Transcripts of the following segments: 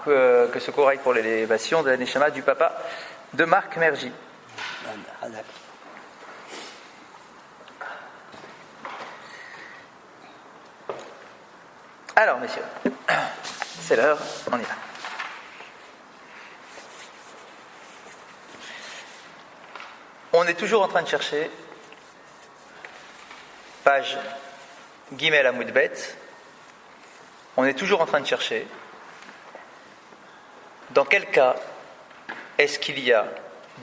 que ce cours aille pour l'élévation de la Neshama du papa de Marc Mergy. Alors, messieurs, c'est l'heure, on y va. On est toujours en train de chercher, page Gimel Amoud Bet, on est toujours en train de chercher dans quel cas est-ce qu'il y a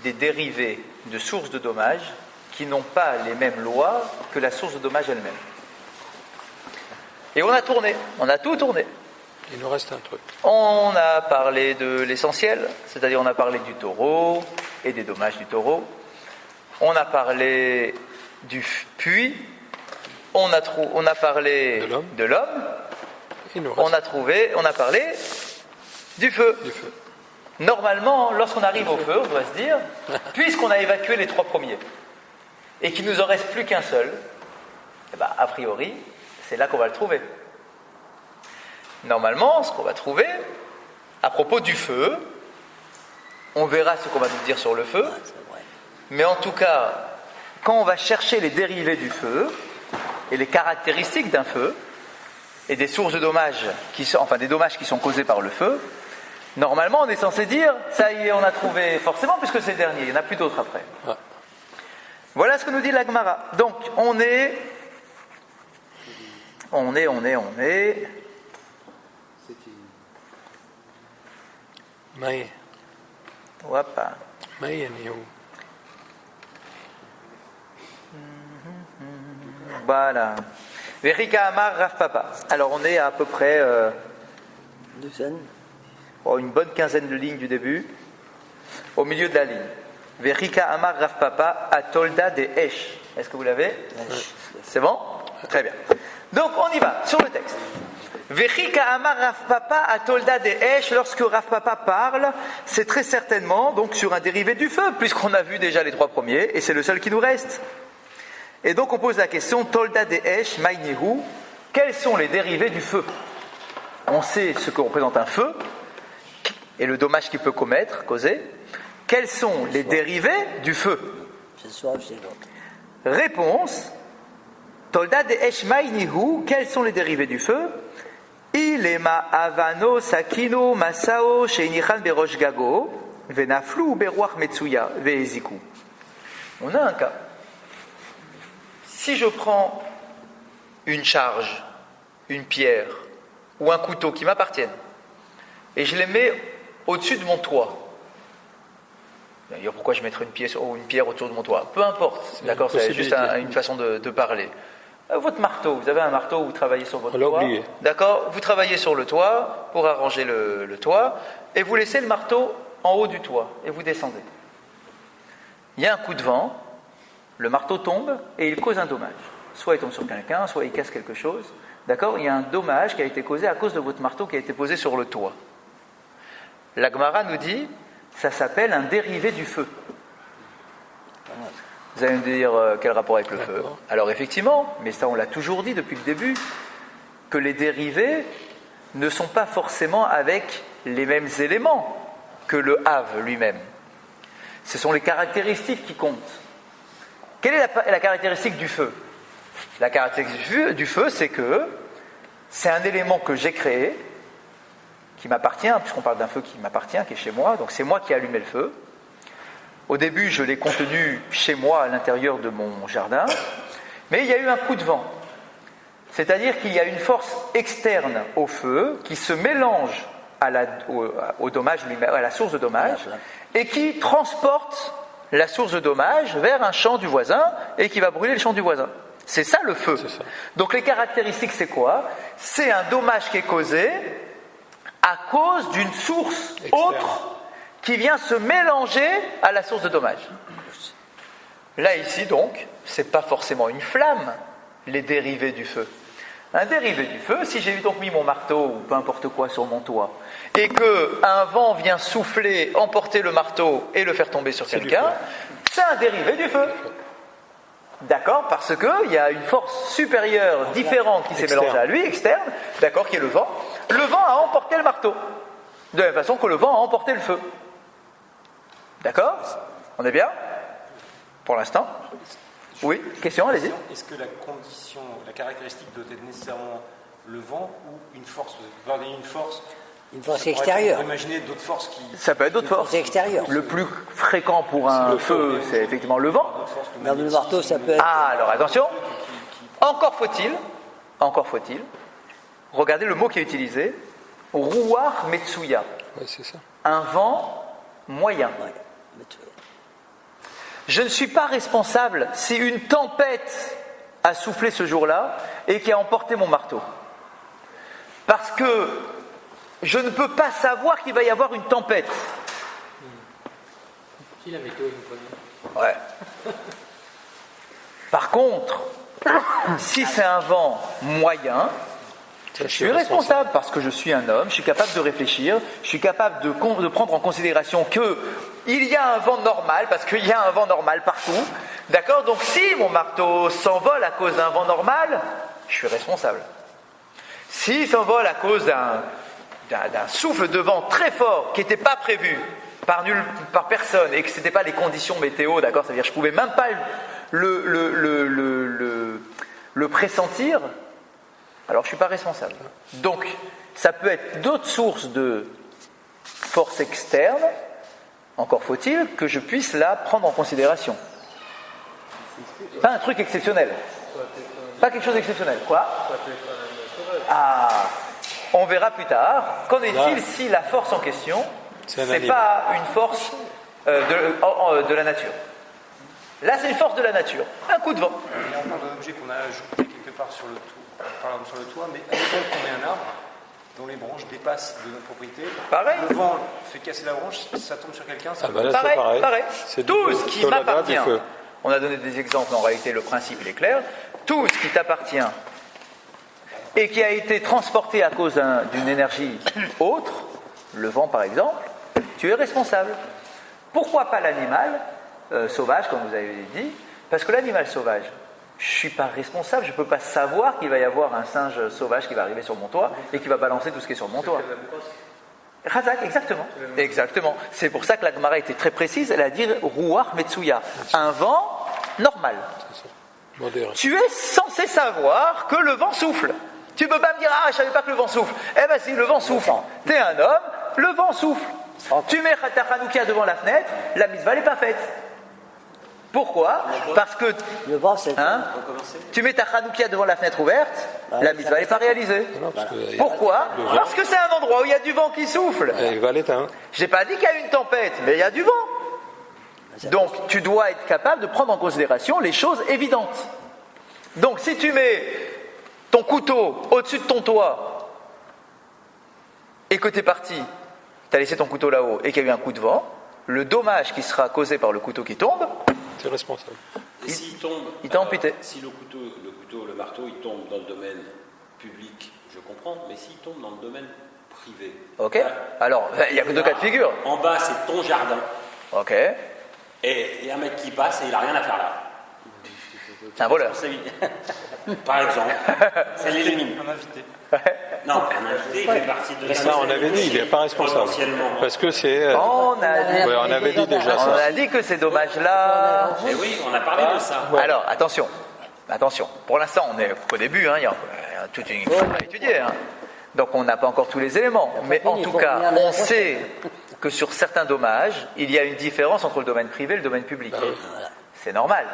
des dérivés de sources de dommages qui n'ont pas les mêmes lois que la source de dommages elle-même. Et on a tout tourné. Il nous reste un truc. On a parlé de l'essentiel, c'est-à-dire on a parlé du taureau et des dommages du taureau. On a parlé du puits. On a parlé de l'homme. On a parlé du feu. Normalement, lorsqu'on arrive au feu, on doit se dire, puisqu'on a évacué les 3 premiers, et qu'il ne nous en reste plus qu'un seul, a priori, c'est là qu'on va le trouver. Normalement, ce qu'on va trouver, à propos du feu, on verra ce qu'on va nous dire sur le feu, mais en tout cas, quand on va chercher les dérivés du feu, et les caractéristiques d'un feu, et des sources de dommages, des dommages qui sont causés par le feu, normalement, on est censé dire, ça y est, on a trouvé forcément, puisque c'est le dernier, il n'y en a plus d'autres après. Ouais. Voilà ce que nous dit la Gemara. Donc, on est... Mais. Wapa. Mais, voilà. Verika Amar Rav Papa. Alors, on est à peu près... une bonne quinzaine de lignes du début, au milieu de la ligne. Verika Amar Rav Papa Atolda de Esh. Est-ce que vous l'avez? C'est bon? Très bien. Donc on y va, sur le texte. Verika Amar Rav Papa Atolda de Esh, lorsque Rav Papa parle, c'est très certainement donc sur un dérivé du feu, puisqu'on a vu déjà les 3 premiers, et c'est le seul qui nous reste. Et donc on pose la question, Tolda de Esh, Maïnihu, quels sont les dérivés du feu? On sait ce que représente un feu, et le dommage qu'il peut causer. Quels sont les dérivés du feu? Réponse. Tolda de Eshmaïnihu, quels sont les dérivés du feu? Ilema avano sakino masao sheinichan berosh gago venaflu beruach metsuya veeziku. On a un cas. Si je prends une charge, une pierre ou un couteau qui m'appartiennent et je les mets au-dessus de mon toit. D'ailleurs, pourquoi je mettrais une pierre autour de mon toit? Peu importe, d'accord, c'est juste une façon de parler. Votre marteau, vous avez un marteau, vous travaillez sur votre toit. D'accord, vous travaillez sur le toit pour arranger le toit, et vous laissez le marteau en haut du toit, et vous descendez. Il y a un coup de vent, le marteau tombe, et il cause un dommage. Soit il tombe sur quelqu'un, soit il casse quelque chose. D'accord, il y a un dommage qui a été causé à cause de votre marteau qui a été posé sur le toit. La Gemara nous dit, ça s'appelle un dérivé du feu. Vous allez me dire quel rapport avec le feu? Alors effectivement, mais ça on l'a toujours dit depuis le début, que les dérivés ne sont pas forcément avec les mêmes éléments que le have lui-même. Ce sont les caractéristiques qui comptent. Quelle est la caractéristique du feu? La caractéristique du feu, c'est que c'est un élément que j'ai créé, qui m'appartient, puisqu'on parle d'un feu qui m'appartient, qui est chez moi, donc c'est moi qui ai allumé le feu. Au début, je l'ai contenu chez moi, à l'intérieur de mon jardin, mais il y a eu un coup de vent. C'est-à-dire qu'il y a une force externe au feu qui se mélange au dommage lui-même, à la source de dommage, et qui transporte la source de dommage vers un champ du voisin et qui va brûler le champ du voisin. C'est ça le feu. Ça. Donc les caractéristiques, c'est quoi? C'est un dommage qui est causé à cause d'une source autre qui vient se mélanger à la source de dommage. Là, ici, donc, c'est pas forcément une flamme, les dérivés du feu. Un dérivé du feu, si j'ai donc mis mon marteau ou peu importe quoi sur mon toit, et qu'un vent vient souffler, emporter le marteau et le faire tomber sur quelqu'un, c'est un dérivé du feu. D'accord, parce qu'il y a une force supérieure, différente, qui s'est mélangée à lui, externe, d'accord, qui est le vent. Le vent a emporté le marteau. De la même façon que le vent a emporté le feu. D'accord? On est bien? Pour l'instant? Oui, question, allez-y. Est-ce que la condition, la caractéristique doit être nécessairement le vent ou une force? Vous avez parlé d'une force. Une force extérieure. On peut imaginer d'autres forces qui. Ça peut être d'autres forces. Force extérieure. Le plus fréquent pour un feu, c'est effectivement le vent. Dans le marteau, ça peut être. Ah, alors attention. Encore faut-il, regardez le mot qui est utilisé, Ruach Metsuya, Ouais, c'est ça. un vent moyen. Ouais. Je ne suis pas responsable si une tempête a soufflé ce jour-là et qui a emporté mon marteau. Parce que je ne peux pas savoir qu'il va y avoir une tempête. Si la météo nous connaît. Ouais. Par contre, si c'est un vent moyen, je suis responsable parce que je suis un homme, je suis capable de réfléchir, je suis capable de prendre en considération que il y a un vent normal, parce qu'il y a un vent normal partout. D'accord? Donc si mon marteau s'envole à cause d'un vent normal, je suis responsable. S'il s'envole à cause d'un souffle de vent très fort qui n'était pas prévu par personne et que ce n'était pas les conditions météo, d'accord? C'est-à-dire que je ne pouvais même pas le pressentir, alors je ne suis pas responsable. Donc, ça peut être d'autres sources de force externe, encore faut-il que je puisse la prendre en considération. Pas un truc exceptionnel. Pas quelque chose d'exceptionnel. Quoi? Ah, on verra plus tard. Qu'en est-il si la force en question, c'est pas une force de la nature? Là, c'est une force de la nature. Un coup de vent. Et on parle d'un objet qu'on a ajouté quelque part sur le toit, par exemple sur le toit, mais admettons qu'on met un arbre dont les branches dépassent de notre propriété. Pareil. Le vent fait casser la branche, ça tombe sur quelqu'un. Ça bah là, c'est pareil. C'est Tout du ce qui tolada, m'appartient. du feu. On a donné des exemples, en réalité, le principe il est clair. Tout ce qui t'appartient et qui a été transporté à cause d'une énergie autre, le vent par exemple, tu es responsable. Pourquoi pas l'animal sauvage, comme vous avez dit? Parce que l'animal sauvage, je ne suis pas responsable, je ne peux pas savoir qu'il va y avoir un singe sauvage qui va arriver sur mon toit et qui va balancer tout ce qui est sur mon toit. Razak, exactement. Exactement. C'est pour ça que la Gemara était très précise, elle a dit Ruach Metsuya, un vent normal. Modéré. Tu es censé savoir que le vent souffle. Tu ne peux pas me dire, ah, je ne savais pas que le vent souffle. Eh bien, si le vent souffle, tu es un homme, le vent souffle. Tu mets ta Hanoukia devant la fenêtre, la mitzvah n'est pas faite. Pourquoi? Parce que Le vent, c'est. tu mets ta Hanoukia devant la fenêtre ouverte, la mitzvah n'est pas réalisée. Non, parce que Pourquoi? Parce que c'est un endroit où il y a du vent qui souffle. il va l'éteindre. Je n'ai pas dit qu'il y a une tempête, mais il y a du vent. Donc tu dois être capable de prendre en considération les choses évidentes. Donc si tu mets ton couteau au-dessus de ton toit et que tu es parti, tu as laissé ton couteau là-haut et qu'il y a eu un coup de vent, le dommage qui sera causé par le couteau qui tombe, C'est responsable. Et s'il tombe, il t'a amputé. Si le marteau, il tombe dans le domaine public, je comprends, mais s'il tombe dans le domaine privé. Ok. Alors, il n'y a que deux cas de figure. En bas, c'est ton jardin, Ok. et il y a un mec qui passe et il n'a rien à faire là. C'est un voleur. Par exemple, ça l'élimine. Un invité. Non, un invité, il fait partie de Ça, on avait dit, il n'est pas responsable. Potentiellement. Parce que c'est. On a dit, Ouais, on avait dit déjà on ça. a dit que ces dommages-là. Mais oui, on a parlé de ça. Alors, attention. Pour l'instant, on est qu'au début, il y a toute une chose à étudier. Donc, on n'a pas encore tous les éléments. Mais en tout cas, on sait que sur certains dommages, il y a une différence entre le domaine privé et le domaine public. C'est normal.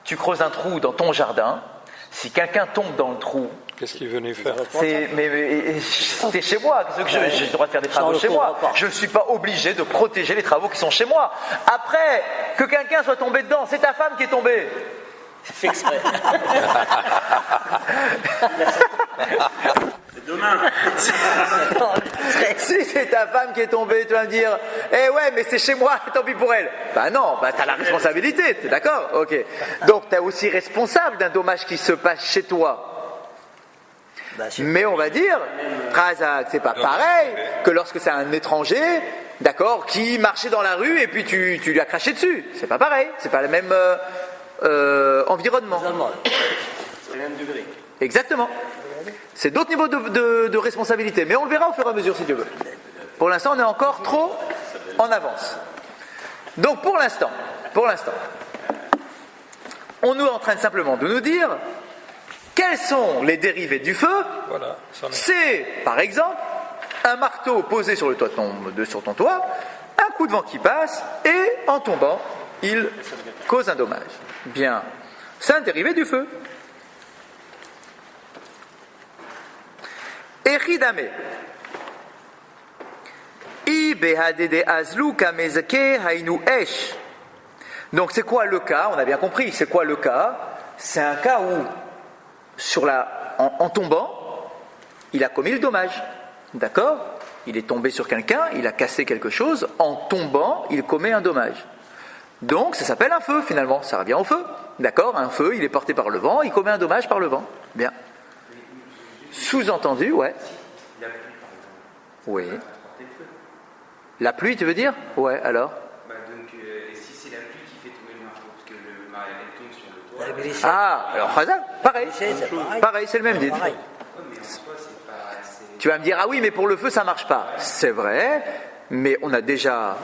Tu creuses un trou dans ton jardin. Si quelqu'un tombe dans le trou, Qu'est-ce qu'il venait faire? c'est chez moi. J'ai le droit de faire des travaux chez moi. Je ne suis pas obligé de protéger les travaux qui sont chez moi. Après, que quelqu'un soit tombé dedans, c'est ta femme qui est tombée. C'est fait exprès. C'est demain. Si c'est ta femme qui est tombée, tu vas me dire, eh ouais, mais c'est chez moi, tant pis pour elle. Bah non, bah t'as la responsabilité, t'es d'accord? Ok. Donc t'es aussi responsable d'un dommage qui se passe chez toi. Mais on va dire, Razak, c'est pas pareil que lorsque c'est un étranger, d'accord, qui marchait dans la rue et puis tu lui as craché dessus. C'est pas pareil, c'est pas le même environnement. C'est le même degré. Exactement. C'est d'autres niveaux de responsabilité, mais on le verra au fur et à mesure si Dieu veut. Pour l'instant, on est encore trop en avance. Donc pour l'instant, on nous est en train simplement de nous dire quels sont les dérivés du feu. Voilà. C'est, par exemple, un marteau posé sur le toit sur ton toit, un coup de vent qui passe, et en tombant, il cause un dommage. Bien, c'est un dérivé du feu. Echidame. I behadede azlu kamezake hainu esh. Donc c'est quoi le cas? On a bien compris, c'est quoi le cas? C'est un cas où, en tombant, il a commis le dommage. D'accord? Il est tombé sur quelqu'un, il a cassé quelque chose, en tombant, il commet un dommage. Donc ça s'appelle un feu finalement, ça revient au feu. D'accord? Un feu, il est porté par le vent, il commet un dommage par le vent. Bien. Sous-entendu, ouais. Oui. La pluie, tu veux dire? Ouais, alors? Et si c'est la pluie qui fait tomber le marteau, parce que le marteau tombe sur le toit. Ah, alors pareil. Pareil, c'est le même dit. Pareil. Mais en soi, c'est pas assez. Tu vas me dire, ah oui, mais pour le feu, ça marche pas. C'est vrai, mais on a déjà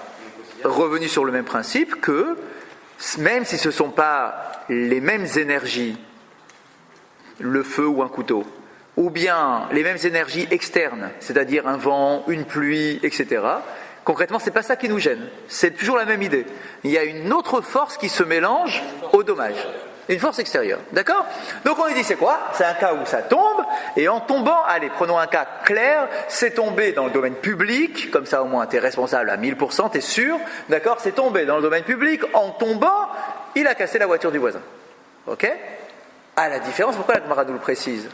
revenu sur le même principe que même si ce ne sont pas les mêmes énergies, le feu ou un couteau, ou bien les mêmes énergies externes, c'est-à-dire un vent, une pluie, etc., concrètement, c'est pas ça qui nous gêne. C'est toujours la même idée. Il y a une autre force qui se mélange au dommage. Une force extérieure. D'accord? Donc on lui dit c'est quoi? C'est un cas où ça tombe, et en tombant, allez, prenons un cas clair, c'est tombé dans le domaine public, comme ça au moins tu es responsable à 1000%, tu es sûr, d'accord? C'est tombé dans le domaine public, en tombant, il a cassé la voiture du voisin. Ok? À la différence, pourquoi la Gemara nous le précise?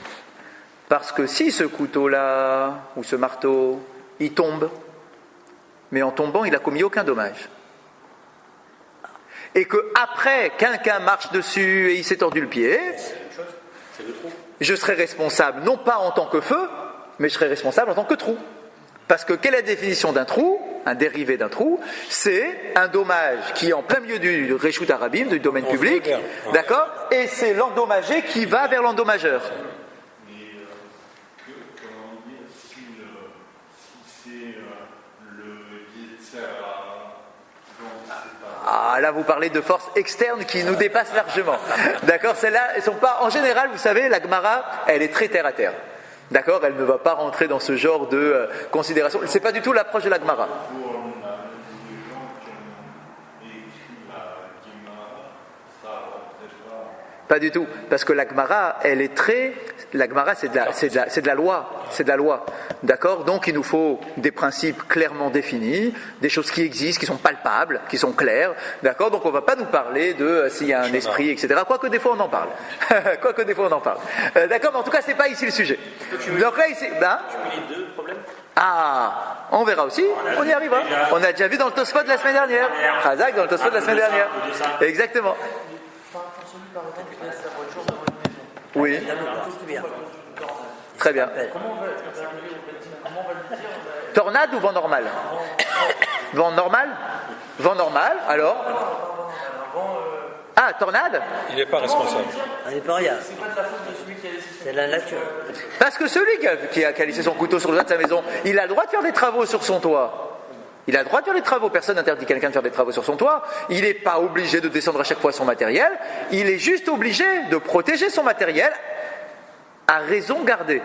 Parce que si ce couteau-là, ou ce marteau, il tombe, mais en tombant, il n'a commis aucun dommage. Et que après, quelqu'un marche dessus et il s'est tordu le pied, je serai responsable, non pas en tant que feu, mais je serai responsable en tant que trou. Parce que quelle est la définition d'un trou? Un dérivé d'un trou, c'est un dommage qui est en plein milieu du Reshut Harabim, du domaine public, d'accord? Et c'est l'endommagé qui va vers l'endommageur. Ah, là, vous parlez de forces externes qui nous dépassent largement. D'accord? Celles-là, elles sont pas. En général, vous savez, la Gemara, elle est très terre à terre. D'accord? Elle ne va pas rentrer dans ce genre de considération. C'est pas du tout l'approche de la Gemara. Pas du tout, parce que la Gemara, elle est très. La Gemara, c'est de la loi, d'accord? Donc il nous faut des principes clairement définis, des choses qui existent, qui sont palpables, qui sont claires, d'accord? Donc on ne va pas nous parler de s'il y a un esprit, etc. Quoique des fois on en parle, d'accord? Mais en tout cas, c'est pas ici le sujet. Donc là, ici, Les deux problèmes. Ah, on verra aussi, on y arrivera. On a déjà vu dans le Tosfot de la semaine dernière. Chazak, dans le Tosfot de la semaine dernière. Exactement. Oui. Très bien. Tornade ou vent normal? Vent normal? Vent normal, alors? Ah, tornade? Il n'est pas responsable. On n'est pas rien. C'est la nature. Parce que celui qui a laissé son couteau sur le toit de sa maison, il a le droit de faire des travaux sur son toit. Il a le droit de faire des travaux. Personne n'interdit quelqu'un de faire des travaux sur son toit. Il n'est pas obligé de descendre à chaque fois son matériel. Il est juste obligé de protéger son matériel à raison gardée.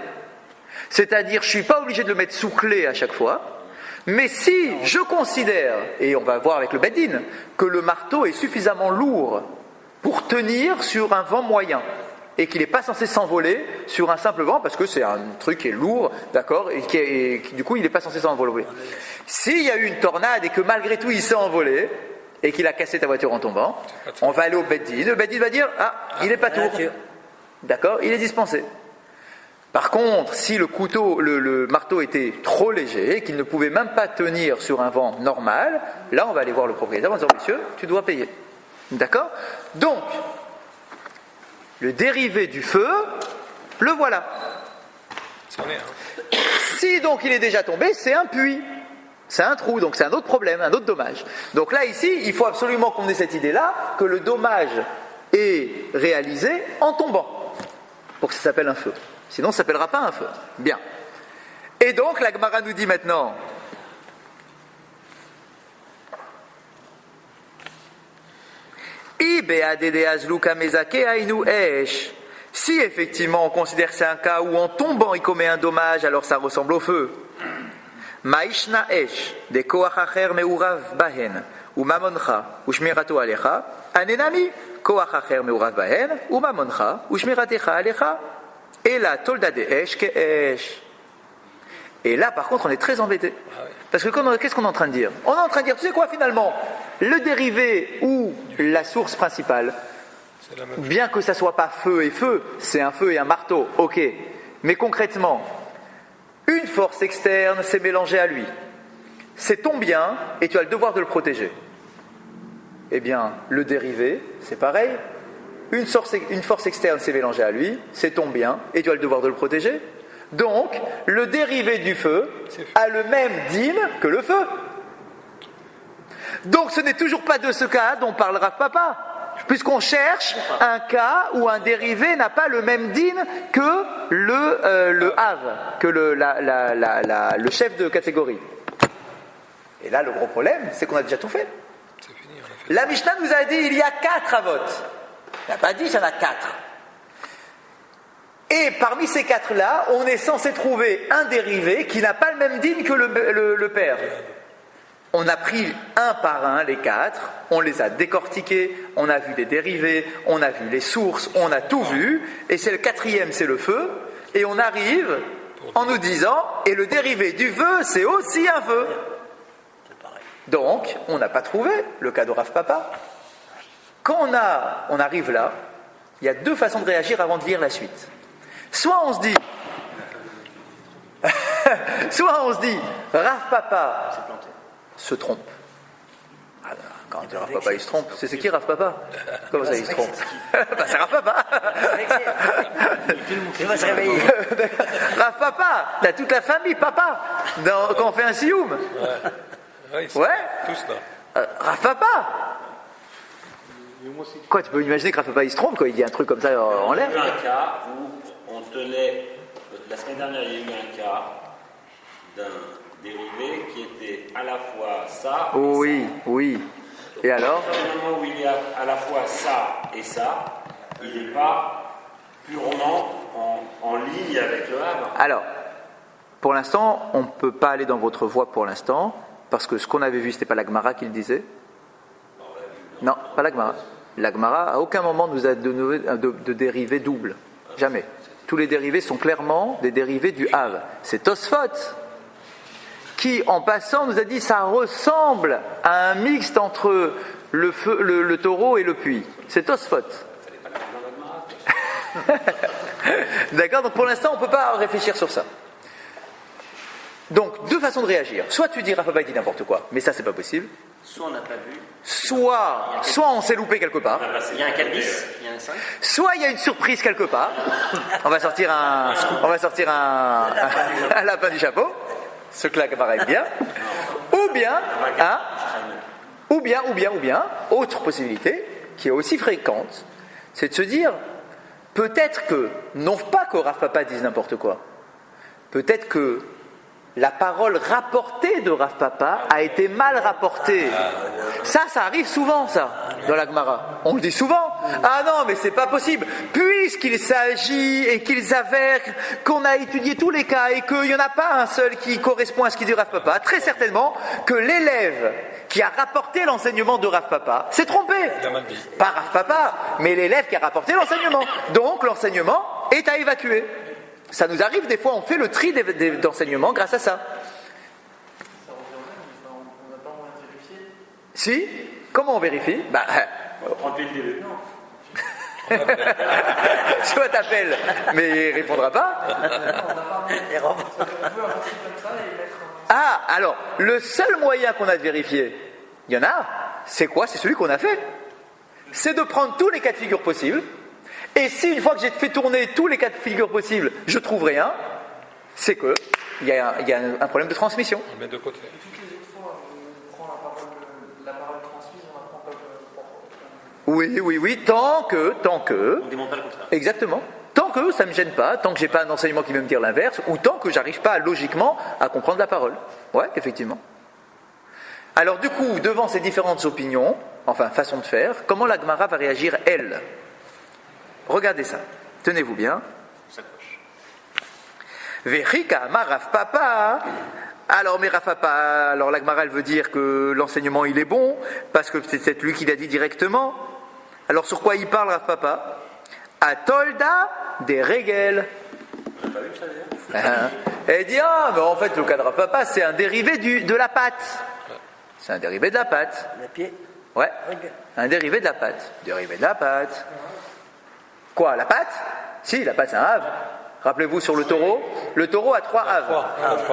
C'est-à-dire, je ne suis pas obligé de le mettre sous clé à chaque fois. Mais si je considère, et on va voir avec le Beddin, que le marteau est suffisamment lourd pour tenir sur un vent moyen, et qu'il n'est pas censé s'envoler sur un simple vent, parce que c'est un truc qui est lourd, d'accord, et du coup il n'est pas censé s'envoler. S'il y a eu une tornade et que malgré tout il s'est envolé, et qu'il a cassé ta voiture en tombant, on va aller au Beddin. Le Beddin va dire, il n'est pas tour. D'accord, il est dispensé. Par contre, si le marteau était trop léger et qu'il ne pouvait même pas tenir sur un vent normal, là on va aller voir le propriétaire en disant, monsieur, tu dois payer. D'accord? Donc, le dérivé du feu, le voilà. Si donc il est déjà tombé, c'est un puits, c'est un trou, donc c'est un autre problème, un autre dommage. Donc là ici, il faut absolument qu'on ait cette idée-là, que le dommage est réalisé en tombant, pour que ça s'appelle un feu. Sinon ça ne s'appellera pas un feu. Bien. Et donc la Gemara nous dit maintenant, Si effectivement on considère que c'est un cas où en tombant il commet un dommage, alors ça ressemble au feu. Maishna esh de koach acher meurav bahen ou mamoncha ou shmirato alecha anenami koach acher meurav bahen ou mamoncha ou shmiratecha alecha et la tolda de esh ke esh. Et là par contre on est très embêté parce que qu'est-ce qu'on est en train de dire? On est en train de dire, tu sais quoi finalement, le dérivé ou la source principale, bien que ça soit pas feu et feu, c'est un feu et un marteau, ok, mais concrètement une force externe s'est mélangée à lui. C'est ton bien et tu as le devoir de le protéger. Eh bien, le dérivé, c'est pareil. Une force externe s'est mélangée à lui, c'est ton bien et tu as le devoir de le protéger. Donc, le dérivé du feu a le même dîme que le feu. Donc, ce n'est toujours pas de ce cas dont parle Rav Papa, puisqu'on cherche un cas où un dérivé n'a pas le même din que le Hav, que le chef de catégorie. Et là, le gros problème, c'est qu'on a déjà tout fait. La Mishnah nous a dit il y a 4 avot. Elle n'a pas dit il y en a 4. Et parmi ces 4-là, on est censé trouver un dérivé qui n'a pas le même din que le père. On a pris un par un les 4, on les a décortiqués, on a vu les dérivés, on a vu les sources, on a tout vu, et c'est le 4e, c'est le feu, et on arrive en nous disant, et le dérivé du feu, c'est aussi un feu. Donc, on n'a pas trouvé le cas de Rav Papa. Quand on arrive là, il y a 2 façons de réagir avant de lire la suite. Soit on se dit, Rav Papa se trompe. Ah, quand on dit Rav Papa il se trompe, c'est qui Rav Papa? Comment ça il se trompe? C'est Rav Papa. Il va se réveiller. Rav Papa, t'as toute la famille Papa quand on fait un sioum. Ouais. Tous là. Rav Papa. Quoi, tu peux imaginer que Rav Papa il se trompe quand il dit un truc comme ça en l'air? Il y a eu un cas où on tenait, la semaine dernière il y a eu un cas d'un dérivé qui était à la fois ça. Oui, oui. Et alors? À partir du moment où il y a à la fois ça et ça, il n'est pas purement en ligne avec le Havre. Alors, pour l'instant, on ne peut pas aller dans votre voie pour l'instant, parce que ce qu'on avait vu, c'était pas la Gemara qui le disait. Non, pas la Gemara. La Gemara, à aucun moment, nous a donné de dérivés doubles. Jamais. Tous les dérivés sont clairement des dérivés du Hav. C'est Tosfot qui, en passant, nous a dit ça ressemble à un mixte entre le taureau et le puits. C'est Tosfot. D'accord, donc pour l'instant, on ne peut pas réfléchir sur ça. Donc, 2 façons de réagir. Soit tu dis Rav Papa dit n'importe quoi, mais ça, c'est pas possible. Soit on n'a pas vu. Soit on s'est loupé quelque part. Il y a un calbis, il y a un 5. Soit il y a une surprise quelque part. On va sortir un lapin du chapeau. Ce que là paraît bien. Ou bien, autre possibilité, qui est aussi fréquente, c'est de se dire, peut-être que, non pas que Rav Papa dise n'importe quoi, peut-être que la parole rapportée de Rav Papa a été mal rapportée. Ça arrive souvent, ça, dans la Gemara. On le dit souvent. Ah non, mais c'est pas possible. Puisqu'il s'agit et qu'ils avèrent qu'on a étudié tous les cas et qu'il n'y en a pas un seul qui correspond à ce qu'il dit Rav Papa, très certainement que l'élève qui a rapporté l'enseignement de Rav Papa s'est trompé. Pas Rav Papa, mais l'élève qui a rapporté l'enseignement. Donc l'enseignement est à évacuer. Ça nous arrive, des fois, on fait le tri d'enseignements grâce à ça. Ça revient même, on n'a pas moyen de vérifier. Si? Comment on vérifie? Remplir le délai. Soit t'appelles, mais il répondra pas. Ah, alors, le seul moyen qu'on a de vérifier, il y en a, c'est quoi? C'est celui qu'on a fait. C'est de prendre tous les cas de figure possibles. Et si une fois que j'ai fait tourner tous les cas de figure possibles, je trouve rien, c'est que il y a un problème de transmission. On le met de côté. Et toutes les autres fois, on prend la parole transmise, on apprend pas Oui, tant que... On ne démontre pas le contraire. Exactement. Tant que ça ne me gêne pas, tant que j'ai pas un enseignement qui veut me dire l'inverse, ou tant que j'arrive pas logiquement à comprendre la parole. Ouais, effectivement. Alors du coup, devant ces différentes opinions, enfin façon de faire, comment la Gemara va réagir, elle. Regardez ça, tenez-vous bien. Vechika amar Rav Papa. Alors, mais Rav Papa, alors la Gemara, elle veut dire que l'enseignement il est bon, parce que c'est peut-être lui qui l'a dit directement. Alors, sur quoi il parle, Rav Papa? Atolda des Regel. Elle dit, ah, mais en fait, le cas de Rav Papa, c'est un dérivé de la pâte. C'est un dérivé de la pâte. Le pied. Ouais, un dérivé de la pâte. Dérivé de la pâte. Quoi, la pâte? Si, la pâte, c'est un have. Rappelez-vous sur le taureau a 3 haves.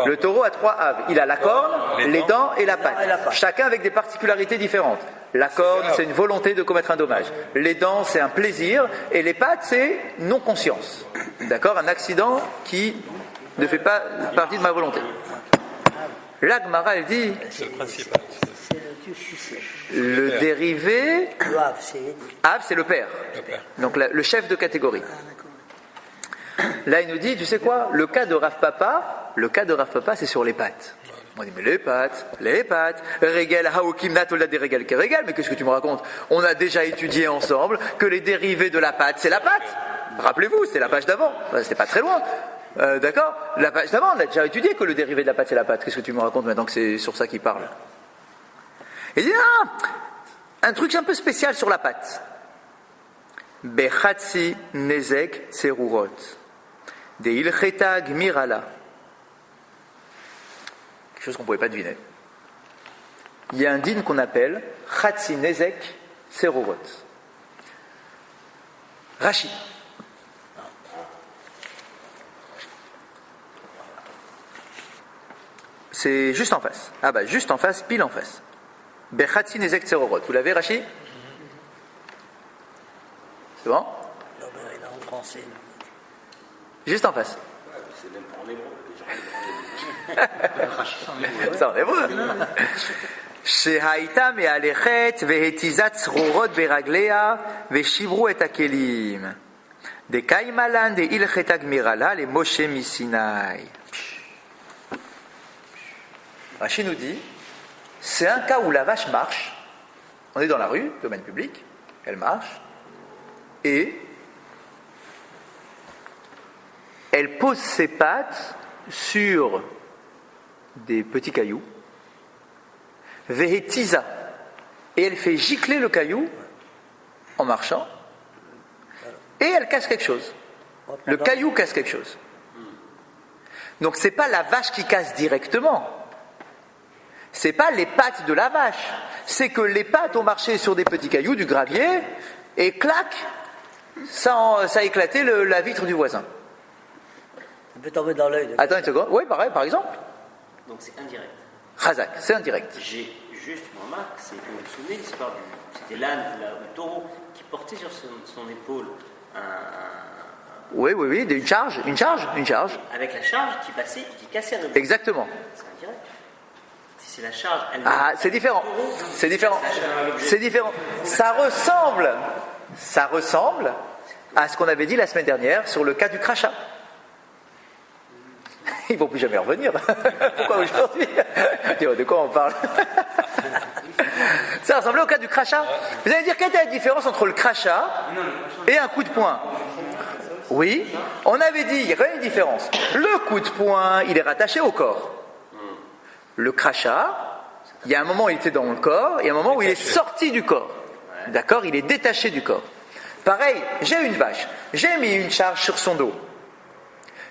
Le taureau a 3 haves. Il a la corne, les dents et la patte. Chacun avec des particularités différentes. La corne, c'est une volonté de commettre un dommage. Les dents, c'est un plaisir. Et les pattes, c'est non-conscience. D'accord? Un accident qui ne fait pas partie de ma volonté. Là, Gemara, elle dit... C'est le principal. Le dérivé... Hav, c'est le père. Donc le chef de catégorie. Là, il nous dit, tu sais quoi, le cas de Rav Papa, c'est sur les pattes. On dit, mais les pattes, Regel, Haokim, Natolda des Regel, Regel, mais qu'est-ce que tu me racontes? On a déjà étudié ensemble que les dérivés de la pâte, c'est la pâte. Rappelez-vous, c'était la page d'avant, c'était pas très loin. D'accord? La page d'avant, on a déjà étudié que le dérivé de la pâte, c'est la pâte. Qu'est-ce que tu me racontes maintenant que c'est sur ça qu'il parle? Il dit, un truc un peu spécial sur la pâte. Bechatsi nezek serurot. De ilcheta gmirala. Quelque chose qu'on ne pouvait pas deviner. Il y a un din qu'on appelle Chatsi nezek serurot. Rashi. C'est juste en face. Ah bah juste en face, pile en face. Bechatsi nezek serurot. Vous l'avez, Rashi? C'est bon? Juste en face. C'est même pas en hébreu. C'est en hébreu. Shehaïta me'alechet vehetizat tzrurot beraglea veshibru et akelim. De kaimalan de ilcheta gmirala le Moshe misinai. Rashi nous dit, c'est un cas où la vache marche. On est dans la rue, domaine public, elle marche, et elle pose ses pattes sur des petits cailloux, vehetiza, et elle fait gicler le caillou en marchant, et elle casse quelque chose. Le caillou casse quelque chose. Donc c'est pas la vache qui casse directement. C'est pas les pattes de la vache. C'est que les pattes ont marché sur des petits cailloux, du gravier, et clac, ça a éclaté la vitre du voisin. Ça peut tomber dans l'œil. Attends une seconde. Oui, pareil, par exemple. Donc c'est indirect. Chazak, c'est indirect. J'ai juste une remarque, c'est que vous vous souvenez l'histoire c'était l'âne, le taureau, qui portait sur son épaule Oui, une charge. Avec la charge qui passait et qui cassait un. Exactement. C'est indirect. Si c'est la charge, elle. Ah, c'est différent. C'est différent. Ça ressemble à ce qu'on avait dit la semaine dernière sur le cas du crachat. Ils ne vont plus jamais revenir. Pourquoi aujourd'hui? De quoi on parle? Ça ressemblait au cas du crachat. Vous allez dire, quelle est la différence entre le crachat et un coup de poing? Oui, on avait dit, il y a quand même une différence. Le coup de poing, il est rattaché au corps. Le crachat, il y a un moment où il était dans le corps, et un moment où il est sorti du corps. D'accord? Il est détaché du corps. Pareil, j'ai une vache. J'ai mis une charge sur son dos.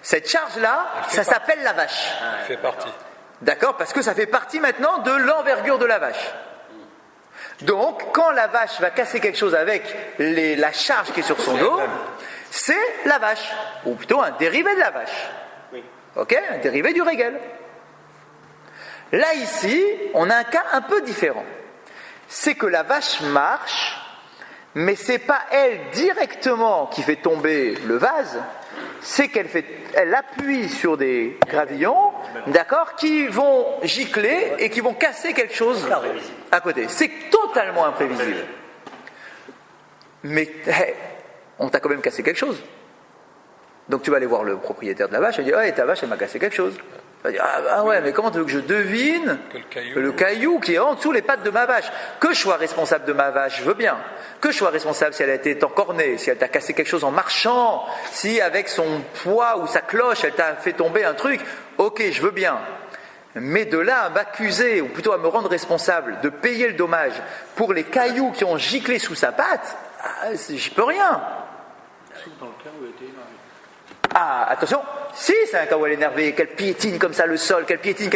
Cette charge-là, ça s'appelle la vache. Elle fait partie. D'accord? Parce que ça fait partie maintenant de l'envergure de la vache. Donc, quand la vache va casser quelque chose avec la charge qui est sur son dos, c'est la vache. Ou plutôt un dérivé de la vache. Ok? Un dérivé du régel. Là, ici, on a un cas un peu différent. C'est que la vache marche, mais c'est pas elle directement qui fait tomber le vase, c'est qu'elle appuie sur des gravillons, d'accord, qui vont gicler et qui vont casser quelque chose à côté. C'est totalement imprévisible. Mais on t'a quand même cassé quelque chose. Donc tu vas aller voir le propriétaire de la vache et dire, ta vache elle m'a cassé quelque chose. On va dire, ah ouais, mais comment tu veux que je devine Que le caillou qui est en dessous les pattes de ma vache? Que je sois responsable de ma vache, je veux bien. Que je sois responsable si elle a été encornée, si elle t'a cassé quelque chose en marchant, si avec son poids ou sa cloche, elle t'a fait tomber un truc, ok, je veux bien. Mais de là à m'accuser, ou plutôt à me rendre responsable de payer le dommage pour les cailloux qui ont giclé sous sa patte, j'y peux rien. Dans le cas où elle était énervée. Ah, attention, si c'est un cas où elle est énervée, qu'elle piétine comme ça le sol, qu'elle piétine,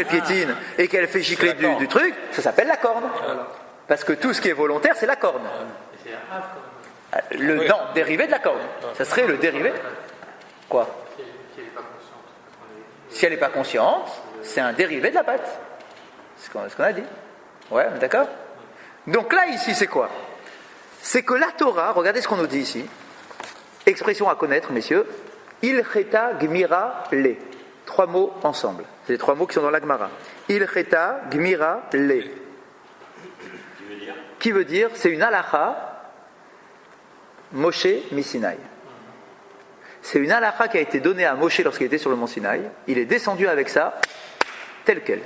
et qu'elle fait gicler du truc, ça s'appelle la corne. Parce que tout ce qui est volontaire, c'est la corne. C'est un havre, quand même. Non, dérivé de la corne. Ça serait le dérivé. Quoi? Si elle n'est pas consciente. Si elle n'est pas consciente, c'est un dérivé de la patte. C'est ce qu'on a dit. Ouais, d'accord? Donc là, ici, c'est quoi? C'est que la Torah, regardez ce qu'on nous dit ici. Expression à connaître, messieurs. Ilcheta gmira le. 3 mots ensemble. C'est les 3 mots qui sont dans la Gemara. Ilcheta gmira le. Qui veut dire, c'est une halakha Moshe Misinaï. C'est une halakha qui a été donnée à Moshe lorsqu'il était sur le mont Sinaï. Il est descendu avec ça, tel quel.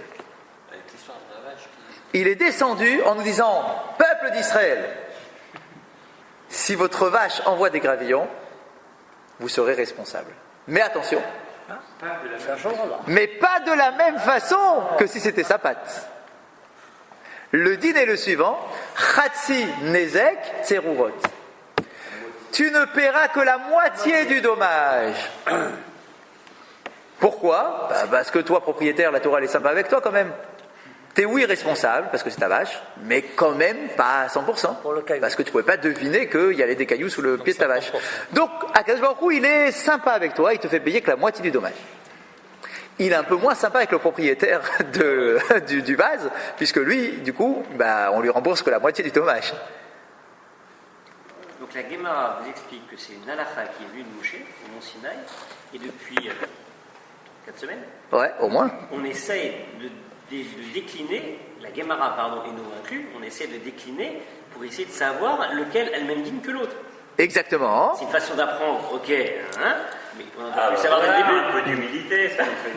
Il est descendu en nous disant, peuple d'Israël, si votre vache envoie des gravillons, vous serez responsable. Mais attention, mais pas de la même façon que si c'était sa patte. Le din est le suivant, Chatsi Nezek Tserurot. Tu ne paieras que la moitié du dommage. Pourquoi? Parce que toi, propriétaire, la Torah elle est sympa avec toi quand même. T'es oui responsable, parce que c'est ta vache, mais quand même pas à 100%. Parce que tu ne pouvais pas deviner qu'il y avait des cailloux sous le pied de ta vache. Donc, Akadosh Baruch Hu, il est sympa avec toi, il te fait payer que la moitié du dommage. Il est un peu moins sympa avec le propriétaire du vase, puisque lui, du coup, on lui rembourse que la moitié du dommage. Donc la Gemara vous explique que c'est une halakha qui est venue de Moshe, au mont Sinaï, et depuis 4 semaines. Ouais, au moins. On essaye de décliner, la Gemara, pardon, et nous inclus, on essaie de décliner pour essayer de savoir lequel a le même din que l'autre. Exactement. C'est une façon d'apprendre, ok, hein, mais on a pu savoir dès le début. Un peu d'humilité, ça nous fait.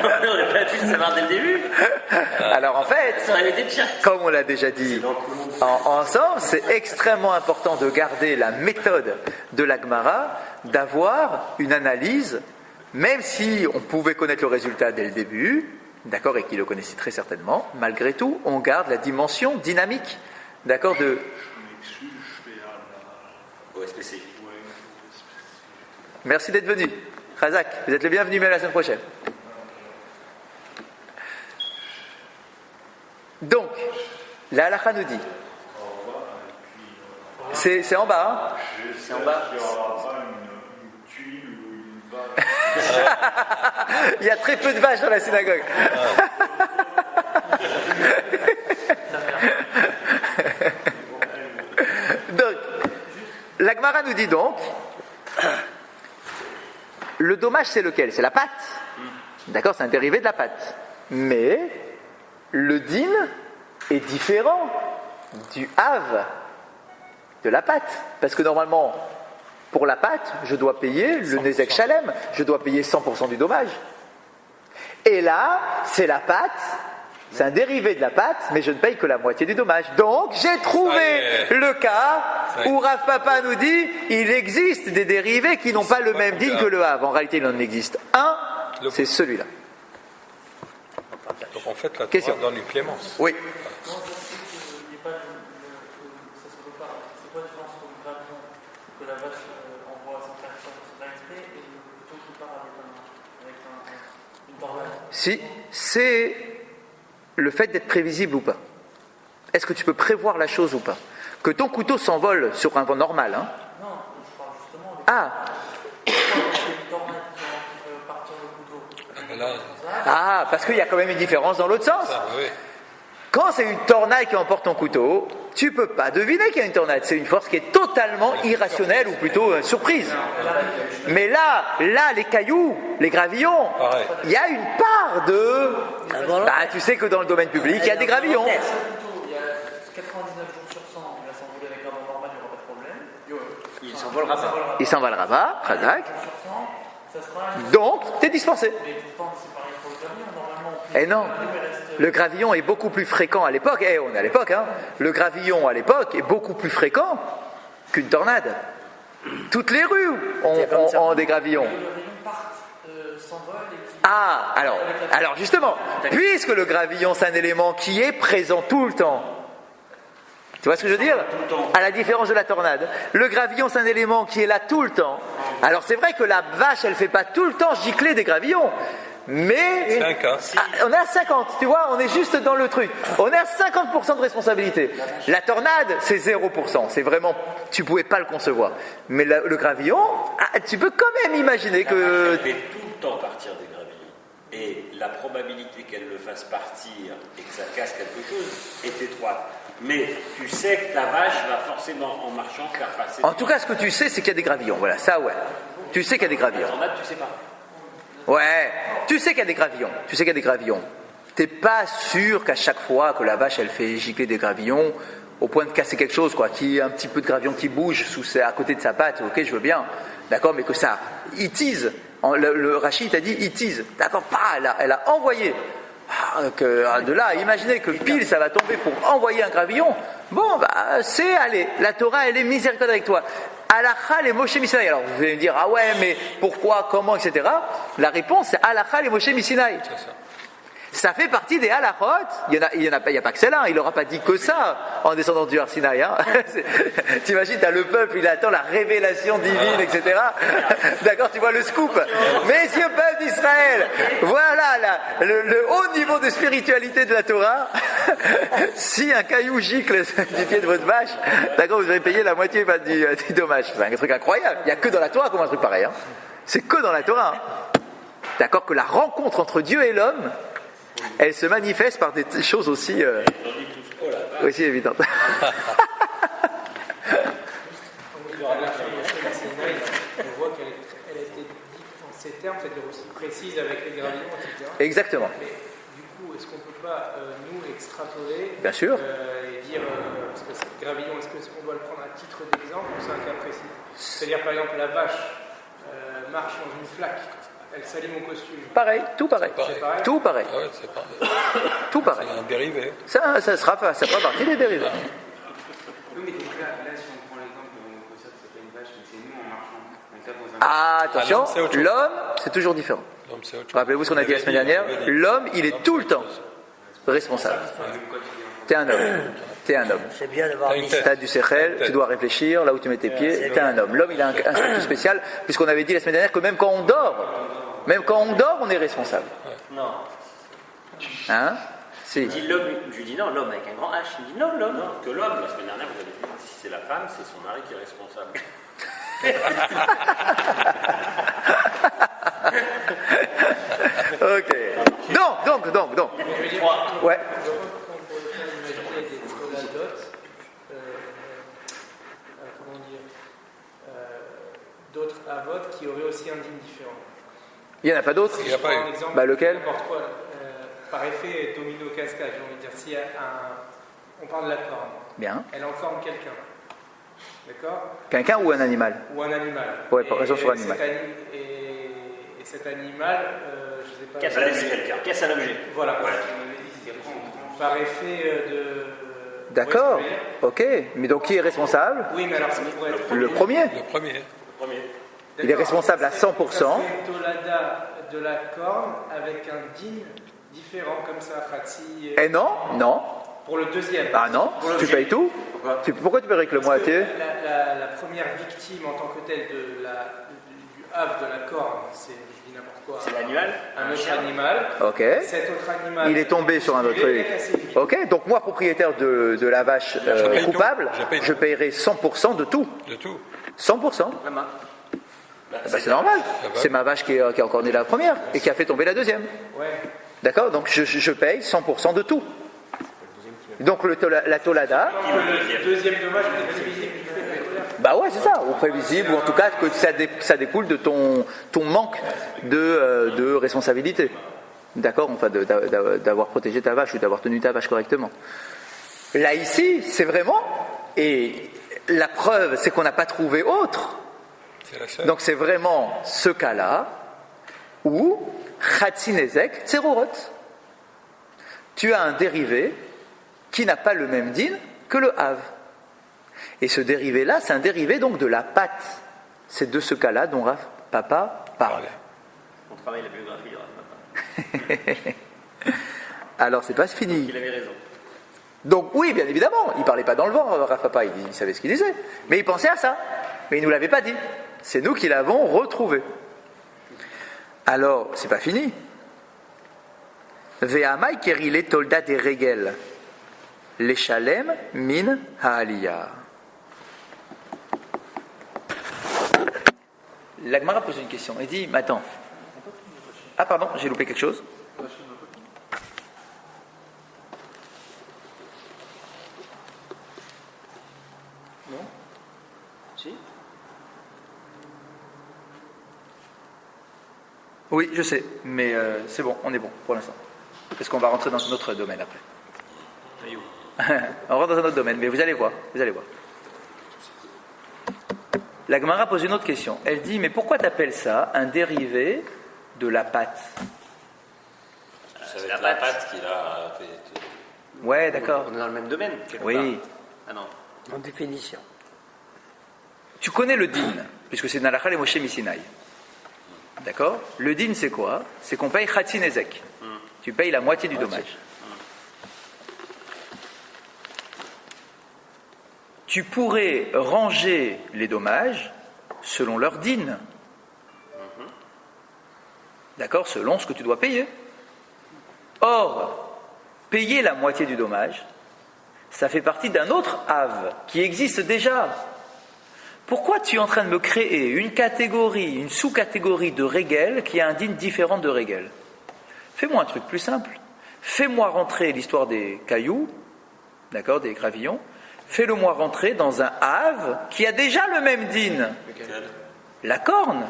On n'a pas pu le savoir dès le début. Alors en fait, Ça aurait été de chat. comme on l'a déjà dit ensemble, c'est extrêmement important de garder la méthode de la Gemara, d'avoir une analyse, même si on pouvait connaître le résultat dès le début, d'accord, et qu'il le connaissait très certainement, malgré tout, on garde la dimension dynamique, d'accord, de... OSPC. Merci d'être venu. Razak, vous êtes le bienvenu, même la semaine prochaine. Donc, la halakha nous dit, c'est en bas, hein? C'est en bas. Il y a très peu de vaches dans la synagogue. Donc, la Gemara nous dit donc, le dommage c'est lequel? C'est la pâte. D'accord, c'est un dérivé de la pâte. Mais le din est différent du have de la pâte. Parce que normalement, pour la pâte, je dois payer le Nezek Shalem, je dois payer 100% du dommage. Et là, c'est la pâte, c'est un dérivé de la pâte, mais je ne paye que la moitié du dommage. Donc, j'ai trouvé le cas où Rav Papa nous dit il existe des dérivés qui n'ont pas le même din que le Hav. En réalité, il en existe un, c'est celui-là. Donc en fait, la Question. Torah donne une clémence. Oui. Comment ça se fait qu'il n'y ait pas ça se repart? C'est quoi la différence entre le gravillon que la vache envoie sans faire exprès et le couteau qui part avec une tornade? Si, c'est le fait d'être prévisible ou pas. Est-ce que tu peux prévoir la chose ou pas? Que ton couteau s'envole sur un vent normal, hein? Non, je parle justement de Ah, une tornade qui peut partir le couteau. Là, parce qu'il y a quand même une différence dans l'autre sens. oui. Quand c'est une tornade qui emporte ton couteau, tu peux pas deviner qu'il y a une tornade. C'est une force qui est totalement irrationnelle ou plutôt surprise. Mais là, les cailloux, les gravillons, Pareil. il y a une part de... tu sais que dans le domaine public, il y a des gravillons. Le couteau, il y a 99 jours sur 100, il va s'envoler avec un vent normal, il n'y aura pas de problème. Il s'envolera pas. Il s'envolera pas, Razak. Sur 100, Donc, tu es dispensé. Mais pourtant, c'est pareil pour le gravillon, normalement. Eh non, le gravillon est beaucoup plus fréquent à l'époque. On est à l'époque, hein. Le gravillon à l'époque est beaucoup plus fréquent qu'une tornade. Toutes les rues ont des gravillons. Ah, alors justement, puisque le gravillon c'est un élément qui est présent tout le temps, tu vois ce que je veux dire? À la différence de la tornade, le gravillon c'est un élément qui est là tout le temps. Alors c'est vrai que la vache elle fait pas tout le temps gicler des gravillons, mais on est à 50, tu vois, on est juste dans le truc. On est à 50% de responsabilité. La tornade c'est 0%, c'est vraiment, tu pouvais pas le concevoir. Mais le gravillon, tu peux quand même imaginer que... Elle fait tout le temps partir des gravillons. Et la probabilité qu'elle le fasse partir et que ça casse quelque chose est étroite. Mais tu sais que ta vache va forcément, en marchant, faire passer... En tout cas, ce que tu sais, c'est qu'il y a des gravillons. Voilà, ça, ouais. Tu sais qu'il y a des gravillons. La tornade, tu sais pas. Ouais, tu sais qu'il y a des gravillons. Tu sais qu'il y a des gravillons. T'es pas sûr qu'à chaque fois que la vache, elle fait gicler des gravillons, au point de casser quelque chose, quoi, qu'il y ait un petit peu de gravillon qui bouge à côté de sa patte, ok, je veux bien. D'accord, mais que ça itise. Le Rachid t'a dit itise. D'accord, elle a envoyé. De là à imaginer que pile ça va tomber pour envoyer un gravillon, bon, c'est, allez, la Torah, elle est miséricorde avec toi. Halakha les Moshe Misinaï. Alors vous allez me dire, ah ouais, mais pourquoi, comment, etc. La réponse, c'est Halakha les Moshe Misinaï. Ça fait partie des halachot. Il y a pas que celle-là. Il n'aura pas dit que ça en descendant du Har Sinaï. Hein. T'imagines, t'as le peuple, il attend la révélation divine, etc. D'accord, tu vois le scoop. Messieurs peuple d'Israël, voilà le haut niveau de spiritualité de la Torah. Si un caillou gicle du pied de votre vache, d'accord, vous allez payer la moitié du dommage. C'est un truc incroyable. Il n'y a que dans la Torah comme un truc pareil. Hein. C'est que dans la Torah. Hein. D'accord, que la rencontre entre Dieu et l'homme, elle se manifeste par des choses aussi évidentes. On voit qu'elle a été dite en ces termes, c'est-à-dire aussi précise avec les gravillons, etc. Exactement. Mais du coup, est-ce qu'on ne peut pas, nous, extrapoler Bien sûr. Et dire, parce que ce gravillon, est-ce qu'on doit le prendre à titre d'exemple ou c'est un cas précis? C'est-à-dire, par exemple, la vache marche dans une flaque. Elle s'allie mon costume. Pareil, tout pareil. Tout pareil. Ah ouais, c'est pareil. Tout pareil. C'est un dérivé. Ça fera partie des dérivés. Oui, mais donc là, si on prend l'exemple de mon concept, c'est pas une vache, mais c'est nous en marchant. Donc ça pose un... Ah, attention, l'homme, c'est toujours différent. Rappelez-vous ce qu'on a dit la semaine dernière. L'homme, il est tout le temps responsable. T'es un homme. T'es un homme. C'est bien d'avoir mis T'as du séchel, tu dois réfléchir, là où tu mets tes pieds, t'es un homme. L'homme, il a un statut spécial, puisqu'on avait dit la semaine dernière que même quand on dort, on est responsable. Non. Hein? Si. Je dis non, l'homme avec un grand H. Il dit non, l'homme. Non, que l'homme, la semaine dernière, vous avez dit, si c'est la femme, c'est son mari qui est responsable. Ok. Donc. Ouais. D'autres avots qui auraient aussi un digne différent. Il n'y en a pas d'autres? Il n'y a pas eu. Exemple, lequel? N'importe quoi. Par effet domino cascade, j'ai envie de dire, si on parle de la corne, Bien. elle encorne quelqu'un. D'accord? Quelqu'un ou un animal? Ou un animal. Ouais, par raison sur animal. Et cet animal, je ne sais pas. Casse un objet. Voilà. Ouais. Par effet de. D'accord. Ouais, Ok. Mais donc qui est responsable? oui, mais alors ça pourrait être. Le premier. Le premier. Il est responsable à 100%. Ça fait Tolada de la corne avec un digne différent comme ça, Fatsi. Eh non. Pour le deuxième. Ah non, tu payes tout. Pourquoi tu paierais que le moitié? La première victime en tant que telle du havre de la corne, c'est, je dis n'importe quoi. C'est l'animal. Un autre animal. Ok. Cet autre animal. Il est tombé sur un autre truc. Ok, donc moi, propriétaire de la vache coupable, je paierai 100% de tout. De tout. 100%. C'est normal. C'est ma vache qui a encore né la première et qui a fait tomber la deuxième. Ouais. D'accord? Donc je paye 100% de tout. Donc la tolada. Le deuxième dommage est prévisible du fait de la colère. Bah ouais, c'est ça, ou prévisible, ou en tout cas que ça découle de ton manque de responsabilité. D'accord? Enfin, d'avoir protégé ta vache ou d'avoir tenu ta vache correctement. Là, ici, c'est vraiment. Et la preuve, c'est qu'on n'a pas trouvé autre. Donc c'est vraiment ce cas-là, ou Chatzinezek Tserorot. Tu as un dérivé qui n'a pas le même din que le Hav. Et ce dérivé-là, c'est un dérivé donc de la pâte. C'est de ce cas-là dont Rav Papa parle. On travaille la biographie de Rav Papa. Alors, c'est pas fini. Il avait raison. Donc, oui, bien évidemment, il parlait pas dans le vent, Rav Papa, il savait ce qu'il disait. Mais il pensait à ça. Mais il nous l'avait pas dit. C'est nous qui l'avons retrouvé. Alors, c'est pas fini. Ve'amai kerile tolda de regel. Leshalem min ha'aliyah. La Gemara pose une question. Elle dit, mais attends. Ah pardon, j'ai loupé quelque chose. Non? Si? Oui, je sais, mais c'est bon, on est bon pour l'instant. Parce qu'on va rentrer dans un autre domaine après. On rentre dans un autre domaine, mais vous allez voir, vous allez voir. La Gemara pose une autre question. Elle dit, mais pourquoi t'appelles ça un dérivé de la pâte? Ça va être la pâte qu'il a fait. Ouais, d'accord. On est dans le même domaine, quelque Oui. part. Ah non. En définition. Tu connais le din, puisque c'est dans la Chal et Moshe Misinaï. D'accord? Le din, c'est quoi? C'est qu'on paye Chatzinezek. Tu payes la moitié du dommage. Tu pourrais ranger les dommages selon leur din. D'accord? Selon ce que tu dois payer. Or, payer la moitié du dommage, ça fait partie d'un autre Hav qui existe déjà. Pourquoi tu es en train de me créer une catégorie, une sous-catégorie de Régel qui a un din différent de Régel? Fais-moi un truc plus simple. Fais-moi rentrer l'histoire des cailloux, d'accord, des gravillons. Fais-le-moi rentrer dans un Hav qui a déjà le même din. La corne.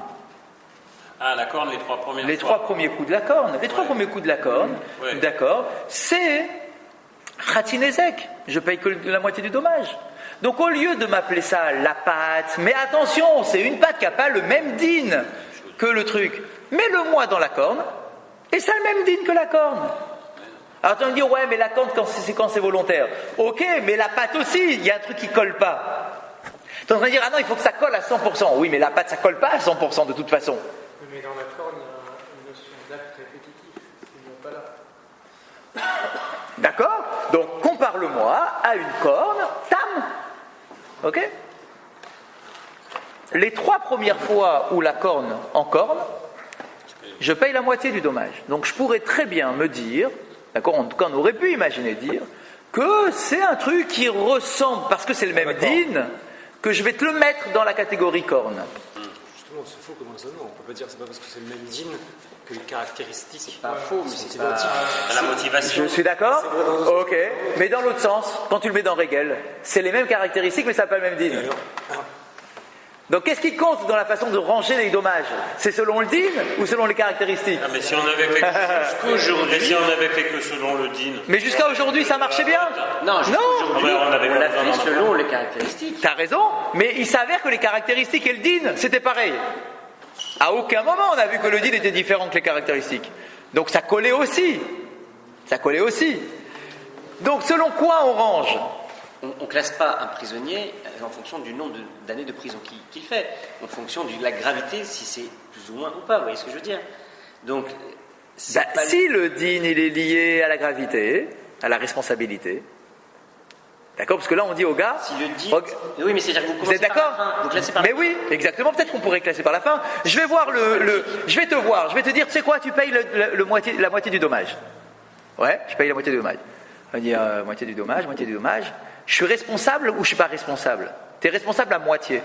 Ah, la corne, les trois premières Les fois. 3 premiers coups de la corne. Les 3 premiers coups de la corne, d'accord, c'est Chatzinezek. Je paye que la moitié du dommage. Donc au lieu de m'appeler ça la pâte, mais attention, c'est une pâte qui n'a pas le même din que le truc. Mets-le-moi dans la corne, et ça a le même din que la corne. Alors tu vas me dire, ouais, mais la corne, quand c'est volontaire. Ok, mais la pâte aussi, il y a un truc qui colle pas. Tu es en train de dire, ah non, il faut que ça colle à 100%. Oui, mais la pâte, ça colle pas à 100% de toute façon. Mais dans la corne, il y a une notion d'acte répétitif. Il n'y a pas là. D'accord? Donc compare-le-moi à une corne, tam. Ok? Les 3 premières fois où la corne en corne, je paye la moitié du dommage. Donc je pourrais très bien me dire, d'accord, en tout cas on aurait pu imaginer dire, que c'est un truc qui ressemble, parce que c'est le même din, que je vais te le mettre dans la catégorie corne. Justement, c'est faux comment ça non. On peut pas dire que c'est pas parce que c'est le même din que les caractéristiques. C'est pas faux, mais c'est pas... identique. La motivation. Je suis d'accord? Ok. Mais dans l'autre sens, quand tu le mets dans Régel, c'est les mêmes caractéristiques, mais ça n'a pas le même din. Donc qu'est-ce qui compte dans la façon de ranger les dommages? C'est selon le din ou selon les caractéristiques? Ah, mais si on avait fait que selon le din. Mais jusqu'à aujourd'hui, ça marchait bien. Non, aujourd'hui, on avait on l'a pas besoin fait selon les caractéristiques. T'as raison, mais il s'avère que les caractéristiques et le din, c'était pareil. À aucun moment on a vu que le din était différent que les caractéristiques. Donc ça collait aussi. Ça collait aussi. Donc selon quoi on range? On ne classe pas un prisonnier en fonction du nombre d'années de prison qu'il fait, en fonction de la gravité, si c'est plus ou moins ou pas, vous voyez ce que je veux dire? Donc, si le din il est lié à la gravité, à la responsabilité, d'accord? Parce que là on dit au gars... Si le din... Oui, mais c'est-à-dire que vous êtes d'accord? Vous classez par Mais oui, exactement, peut-être qu'on pourrait classer par la fin. Je vais voir je vais te dire, tu sais quoi, tu payes la moitié du dommage. Ouais, je paye la moitié du dommage. On va dire moitié du dommage. Je suis responsable ou je suis pas responsable? Tu es responsable à moitié.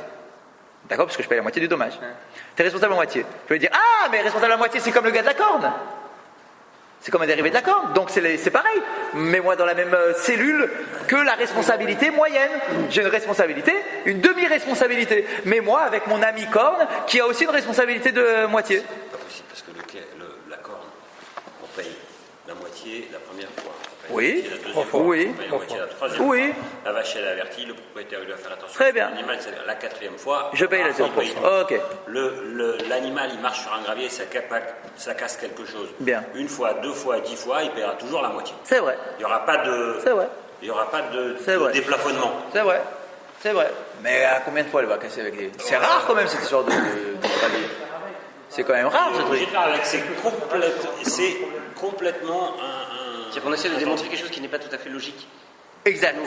D'accord? Parce que je paye la moitié du dommage. Tu es responsable à moitié. Je vais dire, ah, mais responsable à moitié, c'est comme le gars de la corne. C'est comme un dérivé de la corne. Donc c'est pareil. Mets-moi dans la même cellule que la responsabilité moyenne. J'ai une responsabilité, une demi-responsabilité. Mets-moi avec mon ami corne qui a aussi une responsabilité de moitié. C'est pas possible parce que la corne, on paye la moitié la première fois. Oui. La deuxième fois. Oui. La moitié la troisième fois. Oui. La vache, elle est avertie, le propriétaire il doit faire attention. Très bien. L'animal, c'est la quatrième fois. Je paye la deuxième fois. Ok. L'animal, il marche sur un gravier, ça casse quelque chose. Bien. Une fois, 2 fois, 10 fois, il paiera toujours la moitié. C'est vrai. Il n'y aura pas de. C'est vrai. Il n'y aura pas de vrai. déplafonnement. C'est vrai. C'est vrai. Mais à combien de fois elle va casser avec les... C'est rare quand même cette histoire de gravier. C'est quand même rare ce truc. C'est complètement un. C'est qu'on essaie de démontrer quelque chose qui n'est pas tout à fait logique. Exact.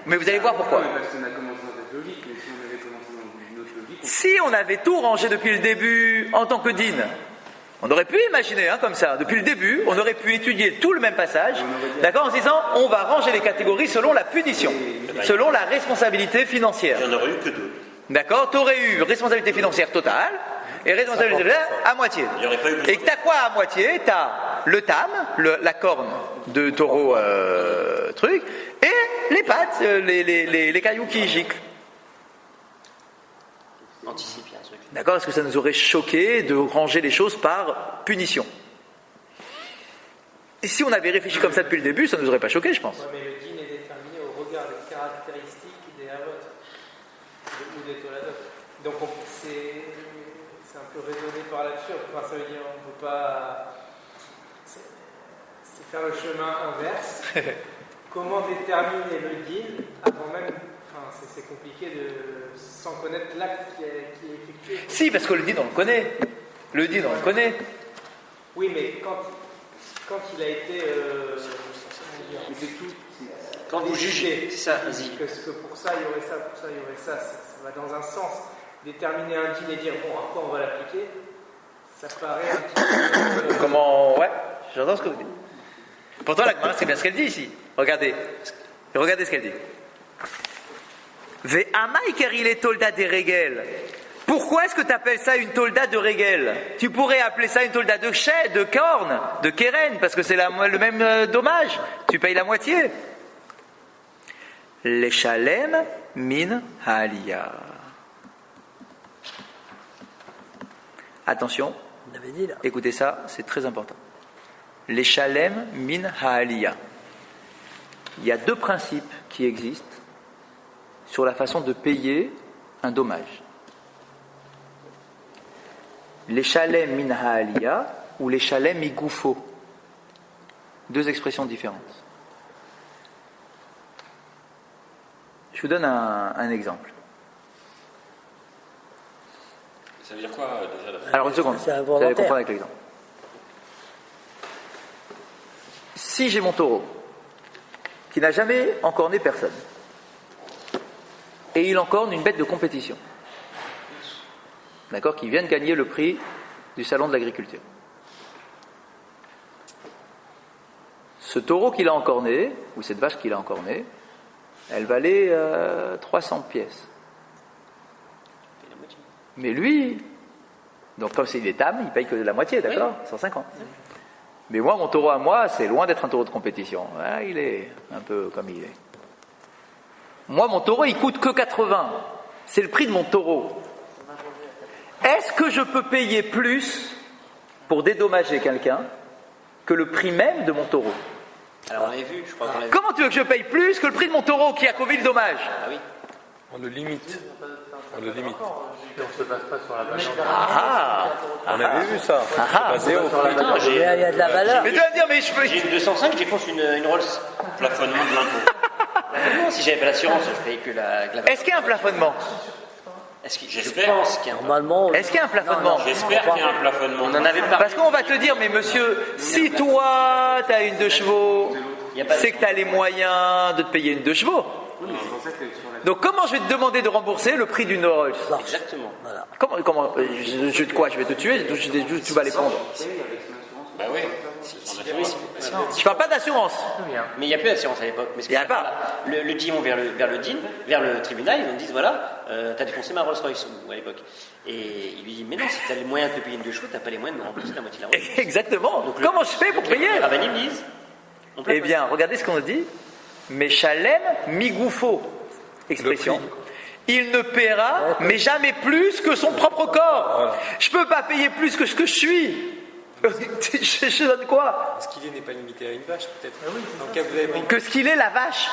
Mais vous allez voir pourquoi. Parce qu'on a commencé dans cette logique, mais si on avait commencé dans une autre logique. Si on avait tout rangé depuis le début en tant que dîne, on aurait pu imaginer comme ça, depuis le début, on aurait pu étudier tout le même passage, d'accord, en se disant on va ranger les catégories selon la punition, selon la responsabilité financière. Il n'y en aurait eu que 2. D'accord, tu aurais eu responsabilité financière totale et responsabilité financière à moitié. Il n'y aurait pas eu Et t'as quoi à moitié? T'as le tam, la corne de taureau truc, et les pattes, les cailloux qui giclent. Anticipe, il y a un truc. D'accord? Est-ce que ça nous aurait choqué de ranger les choses par punition? Et si on avait réfléchi comme ça depuis le début, ça ne nous aurait pas choqué, je pense. Ouais, mais le dîn est déterminé au regard des caractéristiques des avot ou des toladot. Donc c'est un peu raisonné par l'absurde. Enfin, ça veut dire on ne peut pas. C'est faire le chemin inverse. Comment déterminer le dîn avant même. Enfin, c'est compliqué sans connaître l'acte qui est effectué. Si, parce que le dîn, on le connaît. Le dîn, on le connaît. Oui, mais quand il a été. Quand vous jugez, c'est ça, vas-y. Que pour ça, il y aurait ça, pour ça, il y aurait ça. Ça va dans un sens. Déterminer un dîn et dire, bon, à quoi on va l'appliquer, ça paraît un petit peu. Comment. Ouais, j'entends ce que vous dites. Pourtant, la Gemara, c'est bien ce qu'elle dit ici. Regardez ce qu'elle dit. Ve'amai car il est tolda des régel. Pourquoi est-ce que tu appelles ça une tolda de régel? Tu pourrais appeler ça une tolda de chais, de corne, de keren, parce que c'est le même dommage. Tu payes la moitié. Les shalem min ha'aliyah. Attention, écoutez ça, c'est très important. Les shalem min ha'aliyah. Il y a 2 principes qui existent sur la façon de payer un dommage. Les shalem min ha'aliyah ou les shalem migoufo. 2 expressions différentes. Je vous donne un exemple. Ça veut dire quoi déjà? Alors une seconde, vous allez comprendre avec l'exemple. Si j'ai mon taureau, qui n'a jamais encorné personne, et il encorne une bête de compétition, d'accord, qui vient de gagner le prix du salon de l'agriculture. Ce taureau qu'il a encorné, ou cette vache qu'il a encornée, elle valait 300 pièces. Mais lui, donc comme c'est il est tam, il paye que la moitié, d'accord, 150. Mais moi, mon taureau à moi, c'est loin d'être un taureau de compétition. Ah, il est un peu comme il est. Moi, mon taureau, il coûte que 80. C'est le prix de mon taureau. Est-ce que je peux payer plus pour dédommager quelqu'un que le prix même de mon taureau? Alors on l'avait vu, je crois qu'on l'a vu. Comment tu veux que je paye plus que le prix de mon taureau qui a commis le dommage? Ah oui. On le limite. On le limite. On ne se base pas sur la valeur. On avait vu ça. Basé au prix. Il y a de la valeur. Mais tu vas me dire, mais je peux. J'ai une 205, je défonce une Rolls. Plafonnement de l'impôt. Plafonnement, si j'avais pas l'assurance, je payais que la Est-ce qu'il y a un plafonnement? Je pense qu'il y a un Normalement. Est-ce qu'il y a un plafonnement? J'espère qu'il y a un plafonnement. On en avait pas. Parce qu'on va te dire, mais monsieur, si toi, tu as une 2 chevaux, c'est que tu as les moyens de te payer une 2 chevaux. Donc comment je vais te demander de rembourser le prix d'une Rolls? Exactement. Voilà. Comment quoi? Je vais te tuer? Tu vas les prendre? Bah oui. Je parle pas d'assurance. Mais il n'y a plus d'assurance à l'époque. Mais Il n'y a pas. Le DIN vont vers le tribunal, ils nous disent voilà, t'as défoncé ma Rolls Royce à l'époque. Et il lui dit mais non, si t'as les moyens de te payer une 2 chevaux, t'as pas les moyens de me rembourser la moitié de la Rolls. Exactement. Donc, comment je fais pour payer? Les Rabbanim disent. Eh bien, regardez ce qu'on dit. Mais Shalem migoufo, expression. Il ne paiera, mais jamais plus que son propre corps. Je peux pas payer plus que ce que je suis. Je donne quoi? Ce qu'il est n'est pas limité à une vache, peut-être. Ah oui, Dans le cas où vous avez pris. Que ce qu'il est la vache,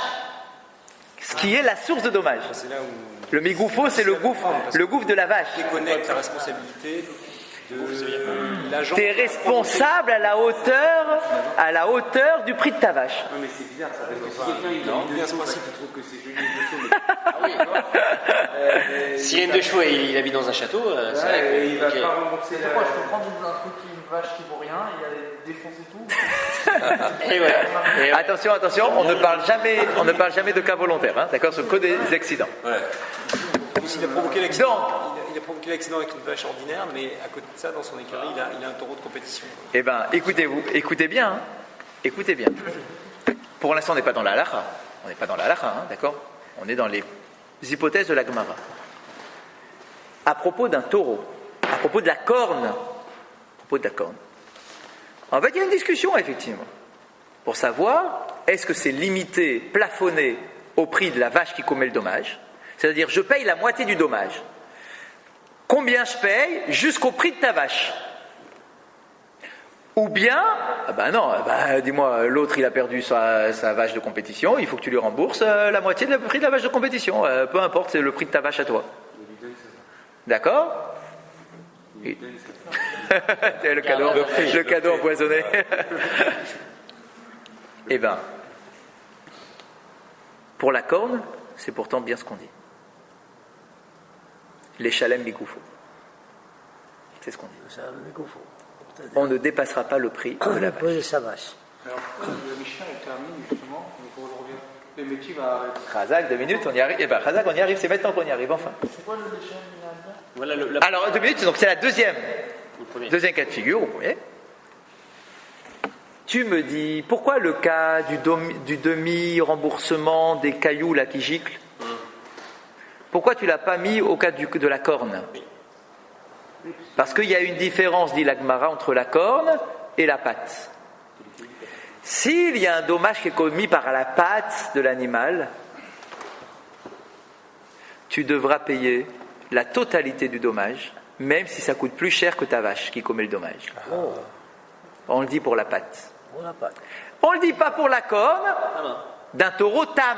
ce qui est la source de dommage. C'est là où. Le migoufo, c'est le gouffre de la vache. Déconnecte la responsabilité de l'agent. Tu es responsable à la hauteur du prix de ta vache. Non, mais c'est bizarre, ça, parce que si quelqu'un il a une bien ce de principe. il trouve que c'est joli de S'il y a une de chevaux et il habite dans un château, c'est vrai que. il va ok. pas rembourser la. Pourquoi je peux prendre un truc qui est une vache qui vaut rien et aller défoncer tout? Et ouais. Attention, on ne parle jamais de cas volontaires, hein, d'accord, sur que des accidents. Il a provoqué l'accident. Il a provoqué l'accident avec une vache ordinaire, mais à côté de ça, dans son écurie, il a un taureau de compétition. Eh bien, écoutez bien, hein, écoutez bien. Pour l'instant, on n'est pas dans la halakha, hein, d'accord. On est dans les hypothèses de la Gemara. À propos d'un taureau, à propos de la corne, en fait, il y a une discussion, effectivement, pour savoir, est-ce que c'est limité, plafonné au prix de la vache qui commet le dommage? C'est-à-dire, je paye la moitié du dommage. Combien je paye jusqu'au prix de ta vache? Ou bien, dis-moi, l'autre il a perdu sa vache de compétition, il faut que tu lui rembourses la moitié du prix de la vache de compétition. Peu importe, c'est le prix de ta vache à toi. D'accord? C'est le cadeau empoisonné. Eh bien, pour la corne, c'est pourtant bien ce qu'on dit. Les chalem bigoufo. C'est ce qu'on dit. On ne dépassera pas le prix de la vache. Alors, le Mishnah est terminé justement, donc on revient. Le métier va arrêter. Khazak, 2 minutes, on y arrive. Eh bien, Khazak, on y arrive, c'est maintenant qu'on y arrive, enfin. C'est quoi le déchet minéralien? Voilà Alors, 2 minutes, donc c'est la deuxième premier. Deuxième cas de figure, au premier. Tu me dis, pourquoi le cas du demi-remboursement des cailloux là qui giclent? Pourquoi tu ne l'as pas mis au cas de la corne? Parce qu'il y a une différence, dit la Gemara, entre la corne et la patte. S'il y a un dommage qui est commis par la patte de l'animal, tu devras payer la totalité du dommage, même si ça coûte plus cher que ta vache qui commet le dommage. On le dit pour la patte. On ne le dit pas pour la corne d'un taureau tam.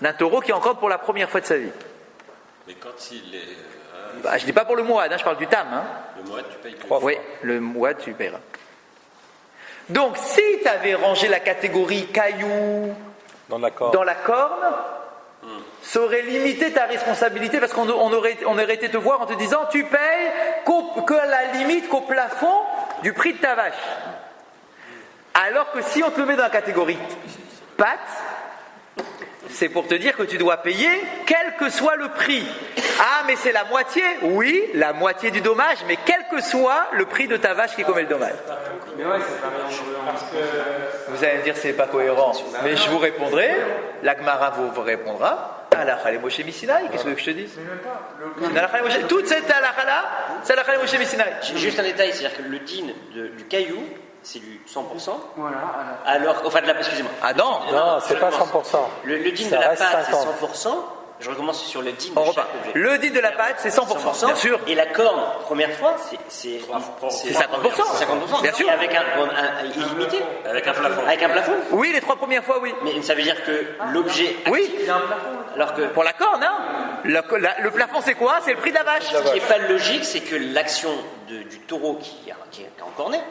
D'un taureau qui est encore pour la première fois de sa vie. Mais quand il est. Je ne dis pas pour le mouad, je parle du tam. Le mois, tu payes plus. Oui, le mouad, tu paieras. Donc, si tu avais rangé la catégorie caillou dans la corne, ça aurait limité ta responsabilité parce qu'on aurait été te voir en te disant tu payes qu'à la limite, qu'au plafond du prix de ta vache. Alors que si on te le met dans la catégorie pâte, c'est pour te dire que tu dois payer quel que soit le prix. Ah, mais c'est la moitié? Oui, la moitié du dommage, mais quel que soit le prix de ta vache qui commet le dommage. Mais ouais, c'est pas parce que. Vous allez me dire c'est pas cohérent, mais je vous répondrai, la Gemara vous répondra, halakha le Moshe Missinaï, qu'est-ce que je te dis? Toute cette halakha-là, c'est halakha le Moshe Missinaï. Juste un détail, c'est-à-dire que le din du caillou, c'est du 100%. Voilà, Alors, excusez-moi. Ah non, c'est pas 100%. Le din de Ça la reste pâte, 50. c'est 100%. Je recommence sur le din de on chaque repart. objet. Le dit de la pâte, c'est 100%, bien sûr. Et la corne, première fois, c'est 50%. 50%. Bien sûr. Et avec un illimité. Avec un plafond. Avec un plafond. Oui, les 3 premières fois, oui. Mais ça veut dire que l'objet. Oui. Il y a un plafond. Alors que. Pour la corne, hein. Le plafond, c'est quoi? C'est le prix de la vache. Ce qui n'est pas logique, c'est que l'action du taureau qui est encorné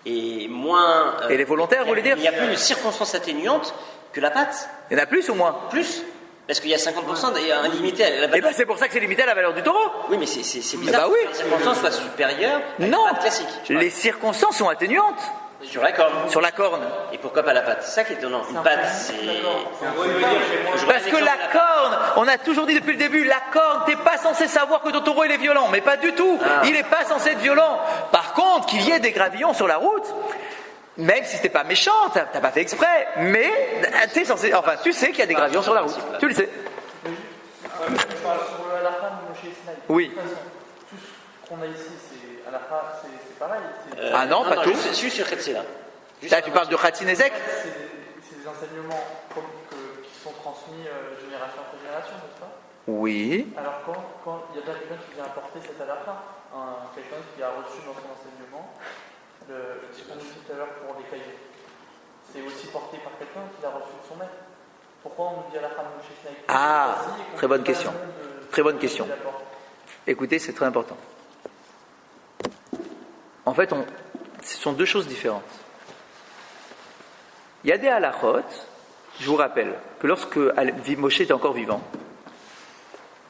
est moins. Et les volontaires, vous voulez dire? Il n'y a plus de circonstances atténuantes que la pâte. Il y en a plus ou moins? Plus. Parce qu'il y a 50%, il y a un limité à la Eh valeur. bien, c'est pour ça que c'est limité à la valeur du taureau. Oui, mais c'est bizarre bah oui. que les circonstances soient supérieures à la Non, pâte classique. les circonstances sont atténuantes Sur la corne. sur la corne. Et pourquoi pas la pâte? C'est ça qui est étonnant. Une pâte, c'est. Parce que la corne, on a toujours dit depuis le début, la corne, t'es pas censé savoir que ton taureau il est violent, mais pas du tout. Il n'est pas censé être violent. Par contre, qu'il y ait des gravillons sur la route, même si c'était pas méchant, t'as pas fait exprès, mais t'es censé, enfin, tu sais qu'il y a des gravillons sur la route. Tu le sais. Je parle sur le halakha de Moshe Sinaï. Oui. De toute façon, tout ce qu'on a ici, c'est halakha, c'est pareil. Ah non, pas tout. Je suis sur Khetsi là. Là, tu parles de Khatsin Ezek? C'est des enseignements qui sont transmis génération après génération, n'est-ce pas? Oui. Alors quand il y a bien quelqu'un qui vient apporter cette halakha, quelqu'un qui a reçu dans son enseignement ce qu'on dit tout à l'heure pour les cahiers. C'est aussi porté par quelqu'un qui l'a reçu de son maître. Pourquoi on nous dit à la femme de chez Snaïk? Ah, très bonne question. Très bonne question. Écoutez, c'est très important. En fait, ce sont deux choses différentes. Il y a des halachot, je vous rappelle, que lorsque Moshe était encore vivant,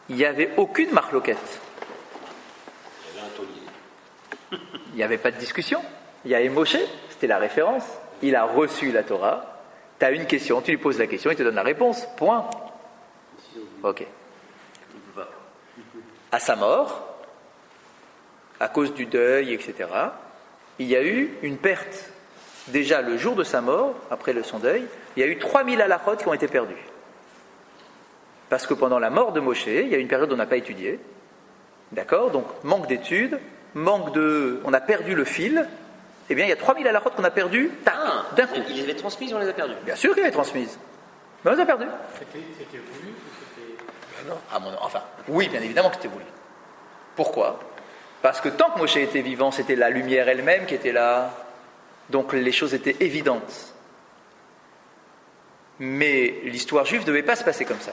il n'y avait aucune marloquette. Il y avait un taulier. Il n'y avait pas de discussion. Il y avait Moshe, c'était la référence. Il a reçu la Torah. Tu as une question, tu lui poses la question, il te donne la réponse. Point. Ok. À sa mort, à cause du deuil, etc., il y a eu une perte. Déjà, le jour de sa mort, après son deuil, il y a eu 3000 halachot qui ont été perdus. Parce que pendant la mort de Moshe, il y a une période où on n'a pas étudié. D'accord? Donc, manque d'études, on a perdu le fil. Eh bien, il y a 3000 halachot qu'on a perdus d'un coup. Ils les avaient transmises ou on les a perdues? Bien sûr qu'ils les avaient transmises. Mais on les a perdues. C'était voulu ou c'était. Non. Enfin, oui, bien évidemment que c'était voulu. Pourquoi? Parce que tant que Moshe était vivant, c'était la lumière elle-même qui était là. Donc les choses étaient évidentes. Mais l'histoire juive ne devait pas se passer comme ça.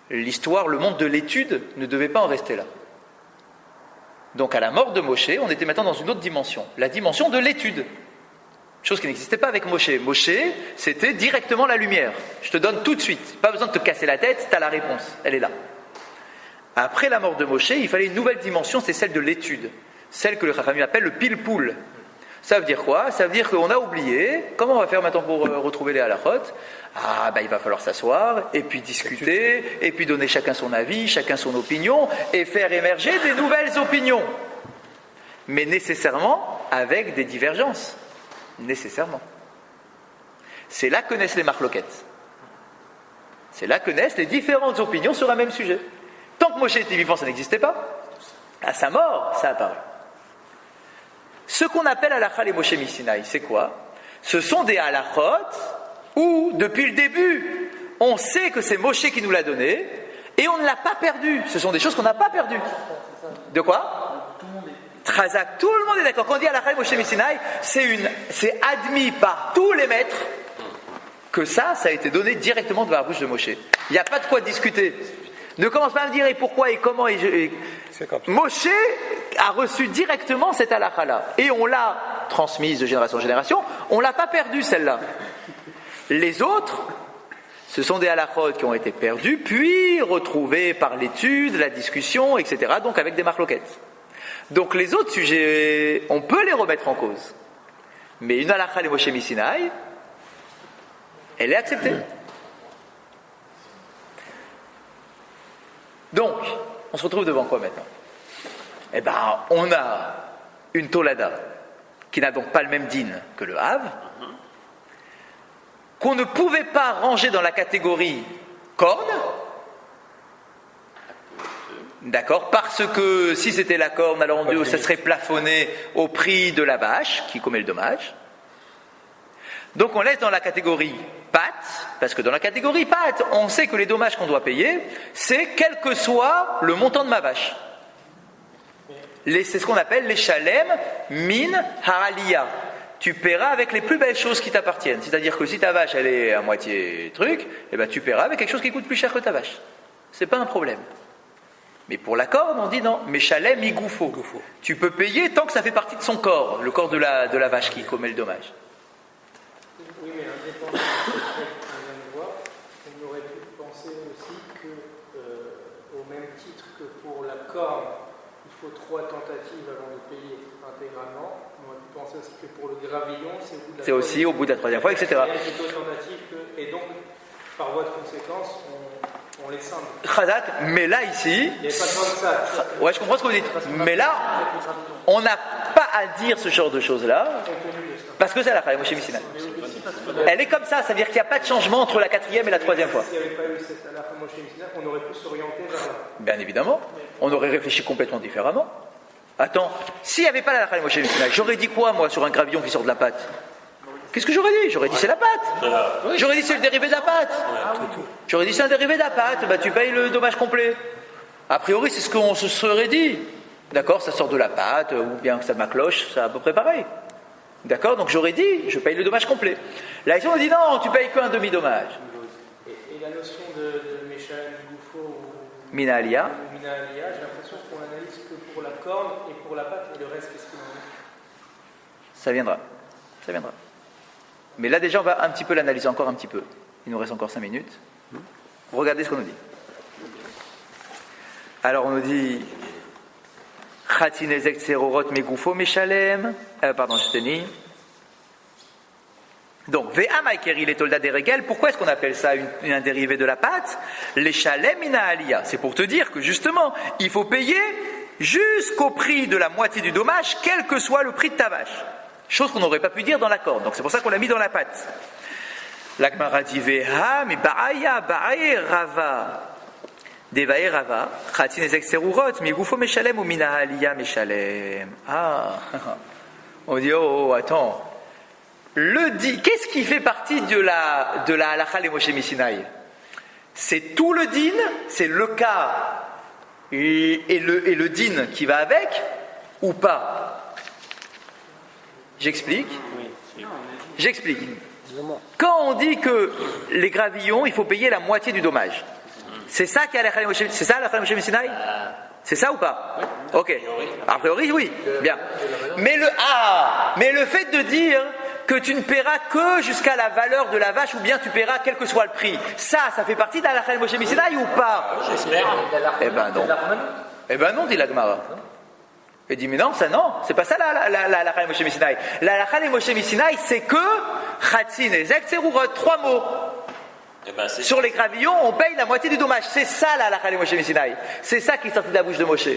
L'histoire, le monde de l'étude ne devait pas en rester là. Donc à la mort de Moshe, on était maintenant dans une autre dimension, la dimension de l'étude. Chose qui n'existait pas avec Moshe. Moshe, c'était directement la lumière. Je te donne tout de suite. Pas besoin de te casser la tête, tu as la réponse. Elle est là. Après la mort de Moshe, il fallait une nouvelle dimension, c'est celle de l'étude. Celle que le Chachamim appelle le pile-poule. Ça veut dire quoi? Ça veut dire qu'on a oublié. Comment on va faire maintenant pour retrouver les halachot? Il va falloir s'asseoir, et puis discuter, et puis donner chacun son avis, chacun son opinion, et faire émerger des nouvelles opinions. Mais nécessairement avec des divergences. Nécessairement. C'est là que naissent les marloquettes. C'est là que naissent les différentes opinions sur un même sujet. Tant que Moshe était vivant, ça n'existait pas. À sa mort, ça a apparu. Ce qu'on appelle halakha les Moshe Misinaï, c'est quoi? Ce sont des halachot où, depuis le début, on sait que c'est Moshe qui nous l'a donné et on ne l'a pas perdu. Ce sont des choses qu'on n'a pas perdues. De quoi? Trazak, tout le monde est d'accord. Quand on dit halakha les Moshe Misinaï, c'est admis par tous les maîtres que ça a été donné directement de la bouche de Moshe. Il n'y a pas de quoi discuter. Ne commence pas à me dire et pourquoi et comment. Moshe a reçu directement cette halakha-là. Et on l'a transmise de génération en génération. On ne l'a pas perdue, celle-là. Les autres, ce sont des halakhot qui ont été perdus, puis retrouvés par l'étude, la discussion, etc. Donc avec des marloquettes. Donc les autres sujets, on peut les remettre en cause. Mais une halakha les Moshe Misinaï, elle est acceptée. Donc, on se retrouve devant quoi maintenant? On a une Tolada qui n'a donc pas le même din que le Hav, qu'on ne pouvait pas ranger dans la catégorie corne, d'accord, parce que si c'était la corne, alors ça serait plafonné au prix de la vache qui commet le dommage. Donc on laisse dans la catégorie pâte, parce que dans la catégorie pâte, on sait que les dommages qu'on doit payer, c'est quel que soit le montant de ma vache. C'est ce qu'on appelle les shalem min ha'aliyah. Tu paieras avec les plus belles choses qui t'appartiennent. C'est-à-dire que si ta vache elle est à moitié truc, tu paieras avec quelque chose qui coûte plus cher que ta vache. C'est pas un problème. Mais pour la corne, on dit non, mais shalem igoufo. Tu peux payer tant que ça fait partie de son corps, le corps de la vache qui commet le dommage. Oui, mais indépendamment de ce qu'on vient de voir, on aurait pu penser aussi que, au même titre que pour la corne, il faut 3 tentatives avant de payer intégralement, on aurait pu penser aussi que pour le gravillon, c'est aussi au bout de la 3e fois, etc. Et donc, par voie de conséquence, on les scinde. Khazak, mais là ici. Il n'y avait pas besoin de ça. Ouais, je comprends ce que vous dites. Mais là, on n'a pas à dire ce genre de choses-là, parce que c'est la Moshe Misinaï. Elle est comme ça, ça veut dire qu'il n'y a pas de changement entre la 4e et la 3e fois. S'il n'y avait pas eu cette halakha Moshe Misinaï, on aurait pu s'orienter vers là. Bien évidemment, on aurait réfléchi complètement différemment. Attends, s'il n'y avait pas la halakha Moshe Misinaï, j'aurais dit quoi moi sur un gravillon qui sort de la pâte? Qu'est-ce que j'aurais dit? J'aurais dit c'est la pâte. J'aurais dit c'est le dérivé de la pâte. J'aurais dit c'est un dérivé de la pâte, tu payes le dommage complet. A priori, c'est ce qu'on se serait dit. D'accord, ça sort de la pâte, ou bien ça m'accloche, c'est à peu près pareil. D'accord, donc j'aurais dit, je paye le dommage complet. Là, ici, on a dit non, tu payes qu'un demi-dommage. Et la notion de Méchal, Goufo ou Minalia, j'ai l'impression qu'on analyse que pour la corne et pour la pâte, et le reste, qu'est-ce qu'il en est? ça viendra. Ça viendra. Mais là, déjà, on va un petit peu l'analyser encore un petit peu. Il nous reste encore 5 minutes. Regardez ce qu'on nous dit. Alors, on nous dit Khatinezek Tserorot Megoufo Meshalem. Pardon, je t'ai dit. Donc, Ve'amaikeri les tolda des régels, pourquoi est-ce qu'on appelle ça un dérivé de la pâte? Les Shalem Ina Aliyah. C'est pour te dire que justement, il faut payer jusqu'au prix de la moitié du dommage, quel que soit le prix de ta vache. Chose qu'on n'aurait pas pu dire dans la corde. Donc, c'est pour ça qu'on l'a mis dans la pâte. La Gemara dit Veha, mais Ba'aya, Ba'aya Rava. Devae Rava, Khatinezek Serurot, Migoufo Meshalem ou Mina Aliyah Meshalem. Ah, on dit, oh, attends. Qu'est-ce qui fait partie de la halakha les Moshe Misinaï? C'est tout le din, c'est le cas et le din qui va avec, ou pas? J'explique. Quand on dit que les gravillons, il faut payer la moitié du dommage, c'est ça qui est halakha les Moshe, c'est ça halakha les Moshe Misinaï? C'est ça ou pas? Ok. A priori, oui. Bien. Mais le fait de dire que tu ne paieras que jusqu'à la valeur de la vache, ou bien tu paieras quel que soit le prix. Ça fait partie de la halakha Moshe Misinaï ou pas? J'espère. Eh ben non. Eh ben non, dit la Gemara. Elle dit, mais non, ça non, c'est pas ça la halakha Moshe Misinaï. La halakha Moshe Misinaï, c'est que Khatinezek Tserurot, 3 mots. Eh ben, sur les gravillons, on paye la moitié du dommage. C'est ça la halakha Moshe Misinaï. C'est ça qui est sorti de la bouche de Moshe.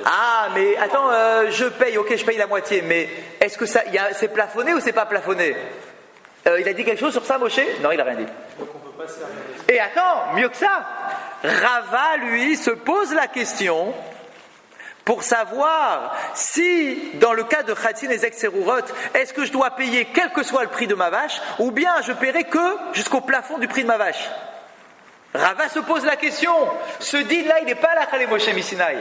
Ah, mais attends, je paye la moitié, mais est-ce que c'est plafonné ou c'est pas plafonné? Il a dit quelque chose sur ça, Moshe? Non, il a rien dit. Donc on peut pas se servir. Et attends, mieux que ça, Rava, lui, se pose la question pour savoir si, dans le cas de Khatinezek Serurot, est-ce que je dois payer quel que soit le prix de ma vache, ou bien je paierai que jusqu'au plafond du prix de ma vache? Rava se pose la question. Ce din-là, il n'est pas la halakha Moshe Misinaï.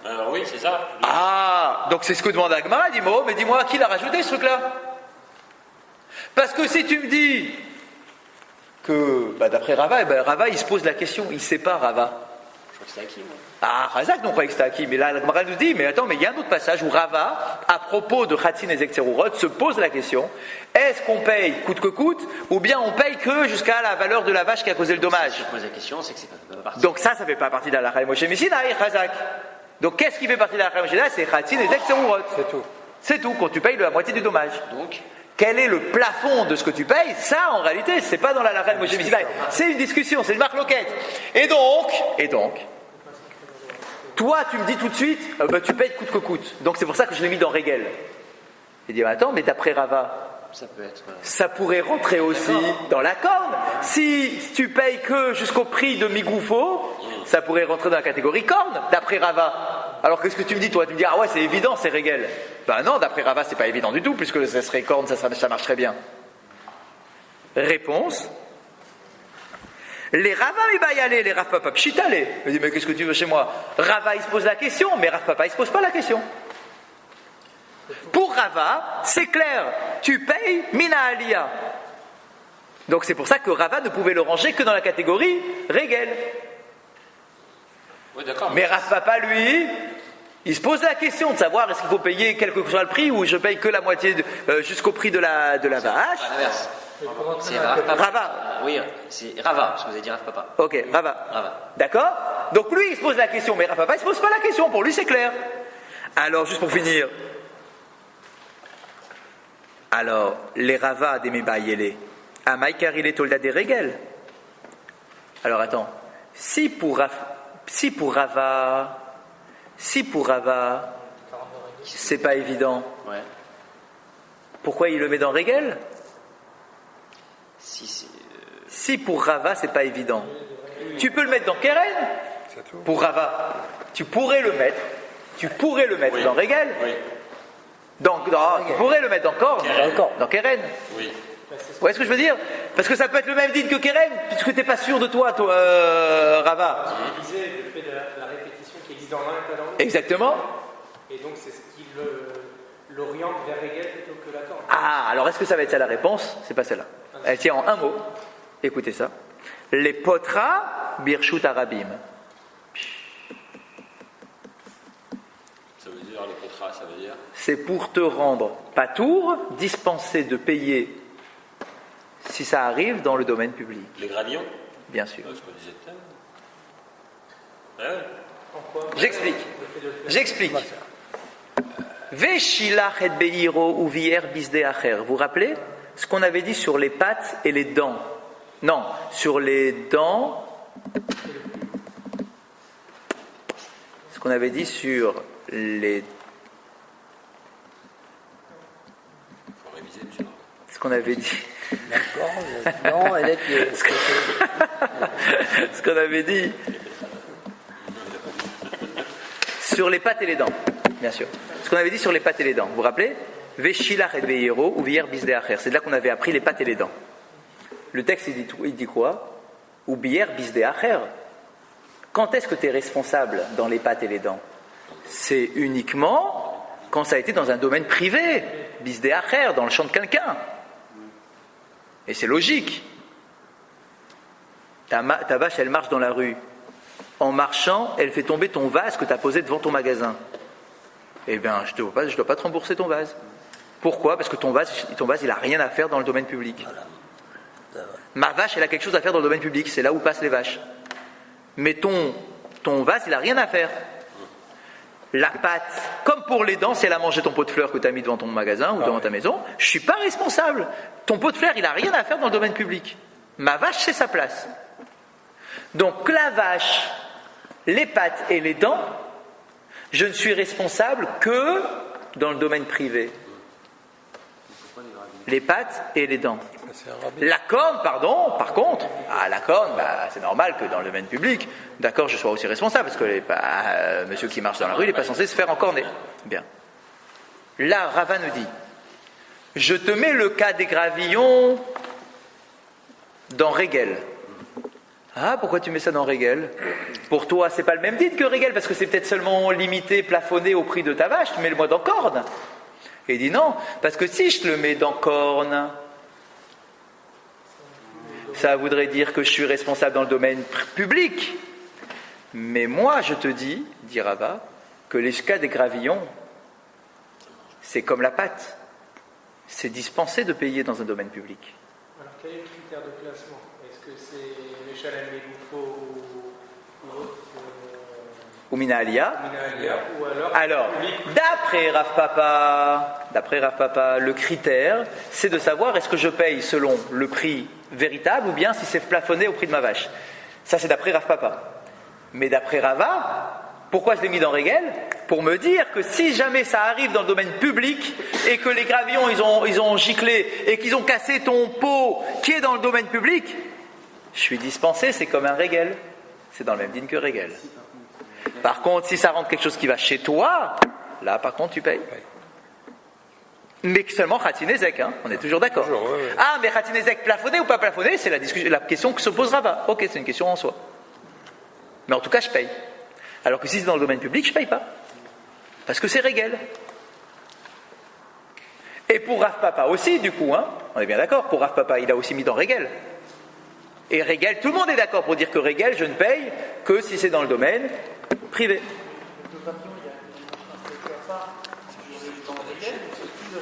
Alors oui, c'est ça. Ah, donc c'est ce que demande la Gemara. Dis-moi, mais dis-moi, qui l'a rajouté ce truc-là? Parce que si tu me dis que, d'après Rava, Rava, il se pose la question, il ne sait pas Rava. Je crois que c'était Aki, moi. Ah, Razak, non, on croyait que c'était Aki. Mais là, la Gemara nous dit, mais attends, mais il y a un autre passage où Rava, à propos de Khatinezek Tserurot, se pose la question, est-ce qu'on paye coûte que coûte, ou bien on paye que jusqu'à la valeur de la vache qui a causé le dommage? Si je pose la question, c'est que c'est pas partie. Donc ça fait pas partie de la halakha Moshe Misinaï, Razak. Donc qu'est-ce qui fait partie de la halakha Moshe Misinaï? C'est Khatinezek Tserurot. C'est tout. C'est tout, quand tu payes la moitié du dommage. Donc, quel est le plafond de ce que tu payes? Ça, en réalité, c'est pas dans la halakha Moshe Misinaï. C'est une discussion, c'est une marloquette. Et donc, toi, tu me dis tout de suite, tu payes coûte que coûte. Donc c'est pour ça que je l'ai mis dans Régel. Il dit, attends, mais d'après Rava, ça peut être. Ça pourrait rentrer aussi dans la corne. Si tu payes que jusqu'au prix de Migoufo, ça pourrait rentrer dans la catégorie corne, d'après Rava. Alors qu'est-ce que tu me dis, toi? Tu me dis, ah ouais, c'est évident, c'est Régel. Ben non, d'après Rava, c'est pas évident du tout, puisque ça serait corne, ça marche très bien. Réponse. Les Rava, les Rav Papa, pchitale. Il dit, mais qu'est-ce que tu veux chez moi? Rava, il se pose la question, mais Rav Papa, il se pose pas la question. Pour Rava, c'est clair, tu payes Mina Aliyah. Donc c'est pour ça que Rava ne pouvait le ranger que dans la catégorie Régel. Oui, d'accord. Mais Rav Papa, lui, il se pose la question de savoir est-ce qu'il faut payer quel que soit le prix ou je paye que la moitié jusqu'au prix de la vache. À l'inverse. C'est Rava. Oui, c'est Rava, parce que vous avez dit Rav Papa. Ok, Rava. D'accord? Donc lui, il se pose la question, mais Rav Papa, il se pose pas la question. Pour lui, c'est clair. Alors, juste pour finir. Alors, les Rava des Mebaïele, Amaïkar il est tolda des Régel. Alors attends, si pour Rava, c'est pas évident, Ouais. pourquoi il le met dans Régel? Si pour Rava, c'est pas évident, tu peux le mettre dans Keren. Pour Rava, tu pourrais le mettre Oui. dans Régel. Oui. Donc, tu pourrais le mettre dans Keren. Oui. Vous voyez ce que je veux dire? Parce que ça peut être le même din que Keren, puisque tu n'es pas sûr de toi, Rava. Je disais le fait de la répétition qui existe existe dans l'un et pas dans l'autre. Exactement. Et donc c'est ce qui l'oriente vers Hegel plutôt que la corne. Ah, alors est-ce que ça va être ça la réponse? C'est pas celle-là. Elle tient en un mot. Écoutez ça. Les potra birshut arabim. Ça veut dire, les contrats, ça veut dire C'est pour te rendre patour, dispensé de payer si ça arrive dans le domaine public. les gravillons. Bien sûr. Ce qu'on disait tout à l'heure. J'explique. Veshilach et beiro ou vier bisde acher. Vous vous rappelez ce qu'on avait dit sur les pattes et les dents? Non, sur les dents. Ce qu'on avait dit sur les. Faut réviser, monsieur. Ce qu'on avait dit. D'accord. Non, elle est. Ce qu'on avait dit sur les pattes et les dents, bien sûr. Ce qu'on avait dit sur les pattes et les dents, vous vous rappelez? Veshilach et beiro ou vier bisde acher. C'est de là qu'on avait appris les pattes et les dents. Le texte, il dit quoi? Ou bière bisde acher. Quand est-ce que tu es responsable dans les pattes et les dents? C'est uniquement quand ça a été dans un domaine privé, bisde acher, dans le champ de quelqu'un. Et c'est logique. Ta vache, elle marche dans la rue. En marchant, elle fait tomber ton vase que tu as posé devant ton magasin. Eh bien, je ne dois pas te rembourser ton vase. Pourquoi? Parce que ton vase, il n'a rien à faire dans le domaine public. Ma vache, elle a quelque chose à faire dans le domaine public. C'est là où passent les vaches. Mais ton vase, il n'a rien à faire. La pâte, comme pour les dents, si elle a mangé ton pot de fleurs que tu as mis devant ton magasin ou devant ta maison, je ne suis pas responsable. Ton pot de fleurs, il n'a rien à faire dans le domaine public. Ma vache, c'est sa place. Donc la vache, les pattes et les dents, je ne suis responsable que dans le domaine privé. Les pattes et les dents. La corne, pardon, par contre, la corne, c'est normal que dans le domaine public, d'accord, je sois aussi responsable, parce que monsieur qui marche dans la rue, il n'est pas censé se faire encorner. Bien. Là, Rava nous dit, je te mets le cas des gravillons dans Régel. Ah, pourquoi tu mets ça dans Régel? Pour toi, c'est pas le même titre que Régel, parce que c'est peut-être seulement limité, plafonné au prix de ta vache, tu mets le moi dans corne. Et il dit non, parce que si je te le mets dans corne, ça voudrait dire que je suis responsable dans le domaine public. Mais moi, je te dis, dit Rava, que les cas des gravillons, c'est comme la pâte. C'est dispensé de payer dans un domaine public. Alors, quel est le critère de classement? Est-ce que c'est l'échelle à Mégoufo ou autre Ou Mina Alia. Ou alors d'après Rav Papa, le critère, c'est de savoir est-ce que je paye selon le prix véritable ou bien si c'est plafonné au prix de ma vache. Ça, c'est d'après Rav Papa. Mais d'après Rava, pourquoi je l'ai mis dans Régel? Pour me dire que si jamais ça arrive dans le domaine public et que les gravillons, ils ont giclé et qu'ils ont cassé ton pot qui est dans le domaine public, je suis dispensé, c'est comme un Régel. C'est dans le même din que Régel. Par contre, si ça rentre quelque chose qui va chez toi, là, par contre, tu payes. Mais seulement Khatinezek, on est toujours d'accord. Ah, mais Khatinezek plafonné ou pas plafonné, c'est la question que se pose Rava. Ok, c'est une question en soi. Mais en tout cas, je paye. Alors que si c'est dans le domaine public, je paye pas. Parce que c'est Régel. Et pour Rav Papa aussi, du coup, on est bien d'accord, pour Rav Papa, il a aussi mis dans Régel. Et Régel, tout le monde est d'accord pour dire que Régel, je ne paye que si c'est dans le domaine privé.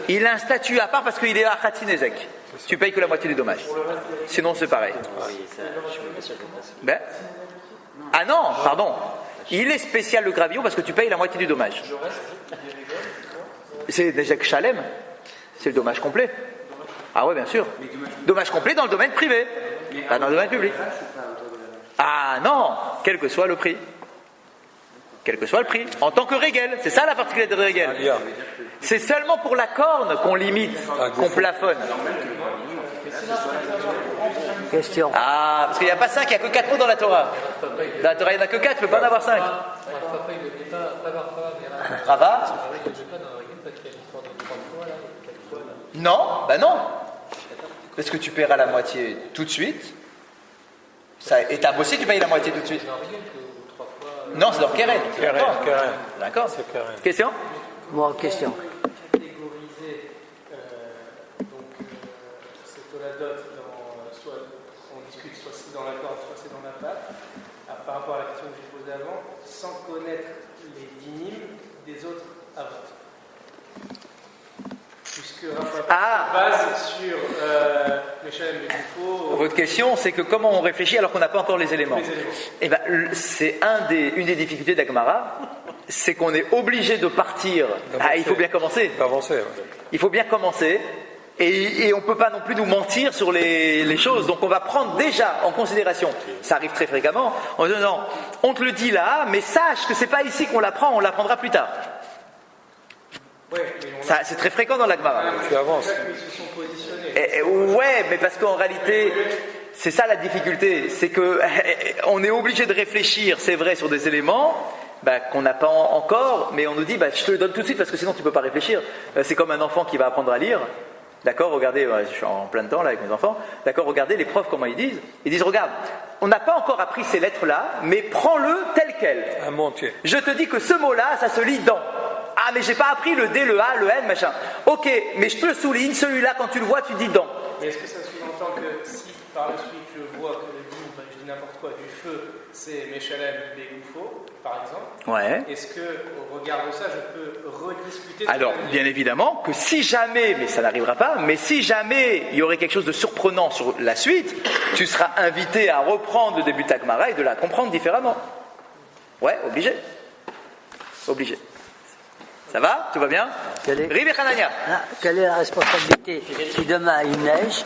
Il a un statut à part parce qu'il est à Khatinezek. Tu payes que la moitié du dommage. Sinon, c'est pareil. Ah non, pardon. Il est spécial le gravillon parce que tu payes la moitié du dommage. C'est déjà que Chalem. C'est le dommage complet. Ah ouais, bien sûr. Dommage complet dans le domaine privé. Pas dans le domaine public. Ah non, quel que soit le prix. Quel que soit le prix. En tant que Régel. C'est ça la particularité de Régel. C'est seulement pour la corne qu'on limite, qu'on plafonne. Question. Ah, parce qu'il n'y a pas 5, il n'y a que 4 mots dans la Torah. Dans la Torah, il n'y en a que 4, il ne peut pas en avoir 5. Rava? Non, non. Est-ce que tu paieras la moitié tout de suite? Et t'as bossé, tu payes la moitié tout de suite. Non, c'est leur Keren. Keren. D'accord. C'est Keren. Question? Moi, question. Catégoriser cette Toladot soit on discute, soit c'est dans la corde, soit c'est dans la pâte, par rapport à la question que j'ai posée avant, sans connaître les dynimes des autres avot. Puisque Raphaël base sur Meshalem et Gufo. Votre question, c'est que comment on réfléchit alors qu'on n'a pas encore les éléments? Eh ben, c'est une des difficultés d'Agmara, c'est qu'on est obligé de partir. Il faut bien commencer. Il faut bien commencer. Et on ne peut pas non plus nous mentir sur les choses. Donc on va prendre déjà en considération, ça arrive très fréquemment, en disant non, on te le dit là, mais sache que c'est pas ici qu'on l'apprend, on l'apprendra plus tard. Ça, c'est très fréquent dans la Gemara. Tu avances. Ils se sont positionnés. Ouais, mais parce qu'en réalité, c'est ça la difficulté, c'est que on est obligé de réfléchir, c'est vrai, sur des éléments qu'on n'a pas encore, mais on nous dit je te le donne tout de suite parce que sinon tu peux pas réfléchir. C'est comme un enfant qui va apprendre à lire. D'accord, regardez, je suis en plein temps là avec mes enfants. D'accord, regardez les profs comment ils disent. Ils disent regarde, on n'a pas encore appris ces lettres-là, mais prends-le tel quel. Un mot entier. Je te dis que ce mot-là, ça se lit dans. Ah, mais j'ai pas appris le D, le A, le N, machin. Ok, mais je te le souligne, celui-là, quand tu le vois, tu dis dans. Mais est-ce que ça sous-entend que si par la suite je vois que le dîme, je dis n'importe quoi, du feu, c'est Meshalem Begufo, par exemple, ouais. Est-ce que, au regard de ça, je peux rediscuter? Alors, bien évidemment que si jamais, mais ça n'arrivera pas, mais si jamais il y aurait quelque chose de surprenant sur la suite, tu seras invité à reprendre le début de ta Gemara et de la comprendre différemment. Ouais, obligé. Obligé. Ça va? Tout va bien? Rive et Hanania. Quelle est la responsabilité si demain il neige